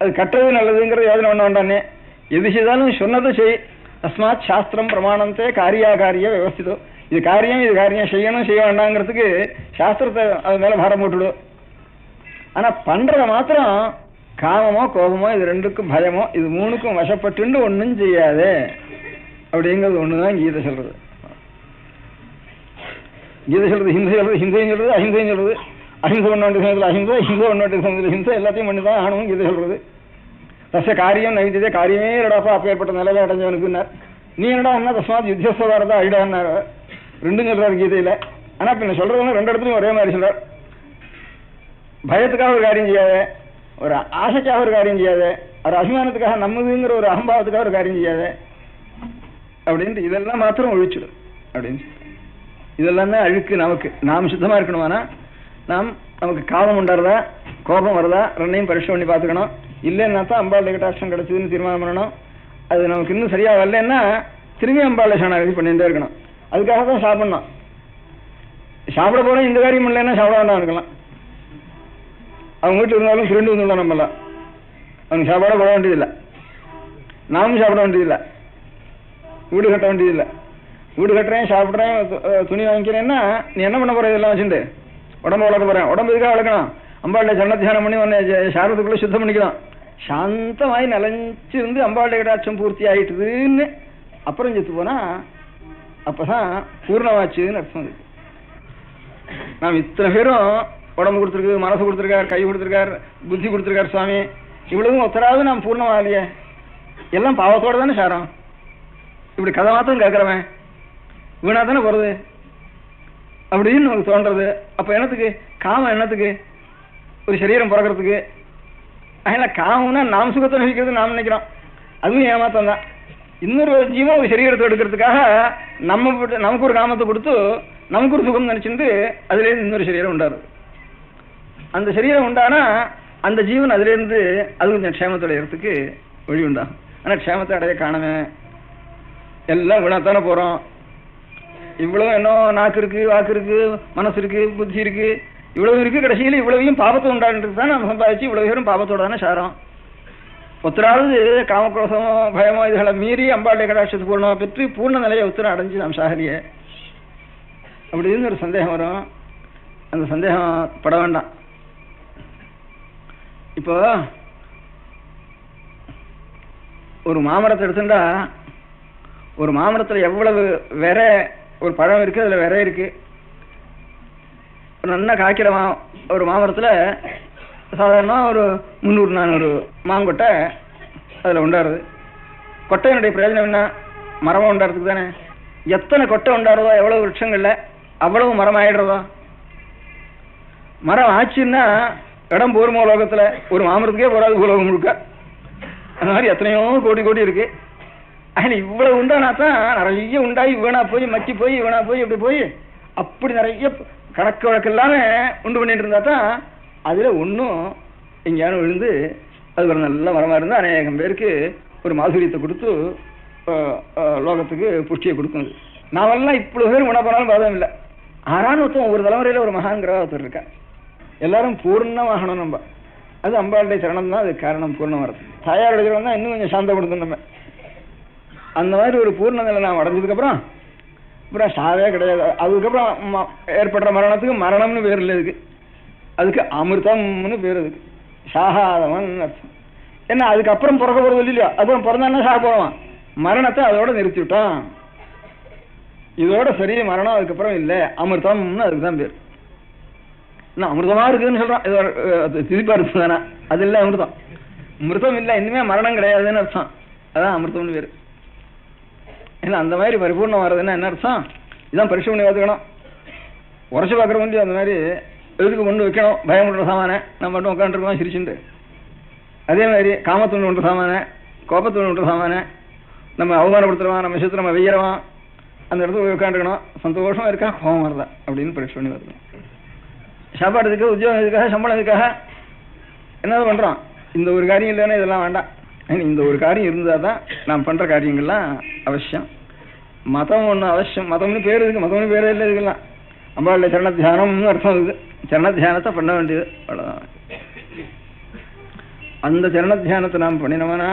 அது கட்டுறது நல்லதுங்கிறது யோஜனை பண்ண வேண்டானே. எது செய்தாலும் சொன்னதை செய். அஸ்மாத் சாஸ்திரம் பிரமாணத்தை காரியாகாரிய விவஸ்திதோ. இது காரியம் செய்யணும் செய்ய வேண்டாங்கிறதுக்கு சாஸ்திரத்தை அது மேல பாரம் போட்டுடும். ஆனா பண்றத மாத்திரம் காமமோ கோபமோ இது ரெண்டுக்கும் பயமோ இது மூணுக்கும் வசப்பட்டு ஒன்னும் செய்யாதே அப்படிங்கிறது ஒண்ணுதான் கீதை சொல்றது. கீதை சொல்றது ஹிம்சை சொல்றது, ஹிம்சையும் சொல்றது அஹிம்சையும் சொல்றது. அஹிம்சை பண்ண வேண்டிய சமயத்தில் அஹிம்சை, ஹிம்சை பண்ண வேண்டிய சமயத்தில் ஹிம்சை, எல்லாத்தையும் பண்ணி தான் ஆகணும் கீதை சொல்றது. தச காரியம் நைத்தியதே காரியமே இல்லடாப்பா அப்பேற்பட்ட நிலையில அடைஞ்சவனுக்குன்னார். நீ என்னடா என்ன தஸ்மாத் யுத்தியஸ்வதாரதா ஐடான்னார். ரெண்டும் சொல்றாரு கீதையில. ஆனா பின்ன சொல்றதுன்னு ரெண்டு இடத்துலையும் ஒரே மாதிரி சொல்றார். பயத்துக்காக ஒரு காரியம் செய்யாத, ஒரு ஆசைக்காக ஒரு காரியம் செய்யாத, ஒரு அபிமானத்துக்காக நம்மதுங்கிற ஒரு அகம்பாவத்துக்காக ஒரு காரியம் செய்யாத அப்படின்ட்டு இதெல்லாம் மாத்திரம் ஒழிச்சுடும் அப்படின்னு. இதெல்லாம் தான் அழுக்கு. நமக்கு நாம் சுத்தமா இருக்கணுமானா நமக்கு காமம் உண்டாருதா கோபம் வருதா ரெண்டையும் பரிசு பண்ணி பார்த்துக்கணும். இல்லைன்னா தான் அம்பாளுடைய கட்டாட்சம் கிடைச்சதுன்னு தீர்மானம் பண்ணணும். அது நமக்கு இன்னும் சரியா வரலன்னா திரும்பி அம்பாளை சரணாகதி பண்ணிட்டே இருக்கணும். அதுக்காக தான் சாப்பிடணும். சாப்பிட போறோம் இந்த காரியம் இல்லைன்னா சாப்பிட வேண்டாம் இருக்கலாம். அவங்க வீட்டில் இருந்தாலும் ஃப்ரெண்டு வந்துடலாம். நம்மளாம் அவங்க சாப்பாட போட வேண்டியதில்லை, நாமும் சாப்பிட வேண்டியதில்லை, வீடு கட்ட வேண்டியதில்லை. வீடு கட்டுறேன் சாப்பிட்றேன் துணி வாங்கிக்கிறேன்னா நீ என்ன பண்ண போற இதெல்லாம் வச்சுட்டு உடம்பு வளர்க்க போறேன். உடம்பு இதுக்காக வளர்க்கணும். அம்பாளுடைய சரண தியானம் பண்ணி உன்னை சாரத்துக்குள்ள சுத்தம் பண்ணிக்கலாம். சாந்தமாய் நலஞ்சிருந்து அம்பாளுடைய கடாட்சம் பூர்த்தி ஆயிட்டுதுன்னு அப்புறம் செத்து போனா அப்பதான் பூர்ணமாச்சுன்னு அர்த்தம் இருக்கு. நாம் இத்தனை பேரும் உடம்பு கொடுத்துருக்கு, மனசு கொடுத்துருக்கார், கை கொடுத்துருக்கார், புத்தி கொடுத்துருக்கார் சுவாமி. இவ்வளவும் ஒத்தராவது நாம் பூர்ணமாகலையே. எல்லாம் பாவத்தோட தானே சாரம். இப்படி கதை மாத்திரம் கேட்கறவன் வீணா தானே போறது அப்படின்னு நமக்கு தோன்றது. அப்ப என்னத்துக்கு காமம்? என்னத்துக்கு? ஒரு சரீரம் பிறக்கிறதுக்கு. அதனால காமம்னா நாம் சுகத்தை நினைக்கிறது நாம் நினைக்கிறோம், அதுவும் ஏமாத்தம் தான். இன்னொரு ஜீவன் ஒரு சரீரத்தை எடுக்கிறதுக்காக நமக்கு ஒரு காமத்தை கொடுத்து நமக்கு ஒரு சுகம் நினைச்சுட்டு அதுலேருந்து இன்னொரு சரீரம் உண்டாருது. அந்த சரீரம் உண்டானா அந்த ஜீவன் அதுலேருந்து அது கொஞ்சம் க்ஷேமத்தை அடையிறதுக்கு வழி உண்டாகும். ஆனால் க்ஷேமத்தை அடைய காணவே எல்லாம் வீணாத்தானே போகிறோம். இவ்வளவு என்ன நாக்கு இருக்கு, வாக்கு இருக்கு, மனசு இருக்கு, புத்தி இருக்கு, இவ்வளவு இருக்கு. கடைசியில் இவ்வளவையும் பாபத்தை உண்டான்றது தான் நம்ம சம்பாதிச்சு இவ்வளவு பேரும் பாபத்தோட தானே சாரம். ஒத்தராவது காமக்ரோசமோ பயமோ இதுகளை மீறி அம்பாளுடைய கடாட்சத்து பூர்ணமா பெற்று பூர்ண நிலையை உத்தரம் அடைஞ்சு நாம் சாகரியே அப்படின்னு ஒரு சந்தேகம் வரும். அந்த சந்தேகம் பட வேண்டாம். இப்போ ஒரு மாமரத்தை எடுத்துட்டா ஒரு மாமரத்தில் எவ்வளவு விரை ஒரு பழம் இருக்கு, அதுல விரை இருக்கு. நல்லா காய்க்கிற ஒரு மாமரத்தில் சாதாரணமாக ஒரு 300-400 மாங்கொட்டை அதில் உண்டாருது. கொட்டையினுடைய பிரயோஜனம் என்ன? மரமாக உண்டாடுறதுக்கு தானே. எத்தனை கொட்டை உண்டாடுறதோ, எவ்வளவு விருட்சங்கள்ல அவ்வளவு மரம் ஆயிடுறதோ. மரம் ஆச்சுன்னா இடம் போருமோ உலகத்தில் ஒரு மாமரத்துக்கே போறாது உலகம் முழுக்க. அந்த மாதிரி எத்தனையோ கோடி கோடி இருக்கு. அதில் இவ்வளவு உண்டானா தான் நிறைய உண்டாகி வீணா போய் மக்கி போய் வீணா போய் இப்படி போய் அப்படி நிறைய கணக்கு வழக்கு எல்லாமே உண்டு பண்ணிட்டு இருந்தா தான் அதுல ஒன்றும் எங்கேயாரும் விழுந்து அது ஒரு நல்ல மரமா இருந்தால் அநேகம் பேருக்கு ஒரு மாதுரியத்தை கொடுத்து லோகத்துக்கு புஷ்டியை கொடுக்குது. நாமெல்லாம் இவ்வளவு பேர் உணா போனாலும் பாதம் இல்லை. ஆறான ஒருத்தன் ஒரு தலைமுறையில ஒரு மகான்கிறா ஒருத்தர் இருக்கா. எல்லாரும் பூர்ணமாகணும். நம்ம அது அம்பாளுடைய சரணம் தான் அது காரணம். பூர்ணம் வரது தாயாருடைய சரணம் தான் இன்னும் கொஞ்சம் சாந்தப்படுத்தும். நம்ம அந்த மாதிரி ஒரு பூர்ண நிலை நாம் அடைஞ்சதுக்கு அப்புறம் சாவே கிடையாது. அதுக்கப்புறம் ஏற்படுற மரணத்துக்கு மரணம்னு பேர் இல்லை. இதுக்கு அதுக்கு அமிர்தம்னு பேர். அதுக்கு சாகாதவன் அர்த்தம். என்ன அதுக்கப்புறம் பிறக்க போறது இல்லையா? அப்புறம் பிறந்தான்னா சாக போவான். மரணத்தை அதோட நிறுத்தி விட்டான். இதோட சரி மரணம் அதுக்கப்புறம் இல்லை, அமிர்தம்னு அதுக்கு தான் பேர். என்ன அமிர்தமா இருக்குதுன்னு சொல்றான். இது திருப்பி அர்த்தம் தானே. அது இல்லை அமிர்தம். மிருதம் இல்லை, இனிமே மரணம் கிடையாதுன்னு அர்த்தம். அதான் அமிர்தம்னு பேர். ஏன்னா அந்த மாதிரி பரிபூர்ணம் வர்றதுன்னா என்ன அர்த்தம்? இதான் பரிசு பண்ணி பார்த்துக்கணும். உரைச்சு பார்க்குற முடியும். அந்த மாதிரி எதுக்கு கொண்டு வைக்கணும்? பயம் பண்ணுற சாமான நம்ம மட்டும் உட்காந்துருக்கோம் சிரிச்சுட்டு. அதே மாதிரி காமத்துண் பண்ணுற சாமான, கோபத்துண் பண்ணுற சாமான, நம்ம அவமானப்படுத்துறோம், நம்ம விஷயத்தை நம்ம வெய்யறோம், அந்த இடத்துல போய் உட்காந்துருக்கணும். சந்தோஷமா இருக்கா, கோபம் வருதா அப்படின்னு பரிசு பண்ணி பார்த்துக்கணும். சாப்பாடுறதுக்கு, உத்தியோகம் இதுக்காக, சம்பளம் இதுக்காக என்னது பண்றோம்? இந்த ஒரு காரியம் இல்லைன்னா இதெல்லாம் வேண்டாம். இந்த ஒரு காரியம் இருந்தால் தான் நாம் பண்ற காரியங்கள்லாம் அவசியம். மதம் ஒன்று அவசியம். மதம்னு பேர் இருக்கு, மதம்னு பேரே இல்லை. இதுக்கெல்லாம் அம்பாளுடைய சரண தியானம்னு அர்த்தம் இருக்குது. சரண தியானத்தை பண்ண வேண்டியது அவ்வளோதான். அந்த சரண தியானத்தை நாம் பண்ணினோம்னா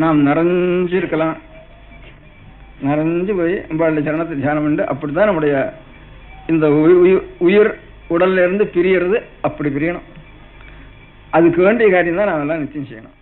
நாம் நிறைஞ்சு இருக்கலாம். நிறைஞ்சு போய் அம்பாளுடைய சரணத்தை தியானம் பண்ணி அப்படித்தான் நம்முடைய இந்த உயிர் உடல்ல இருந்து பிரியறது. அப்படி பிரியணும். அதுக்கு வேண்டிய காரியம் தான் நாம் எல்லாம் நிச்சயம் செய்யணும்.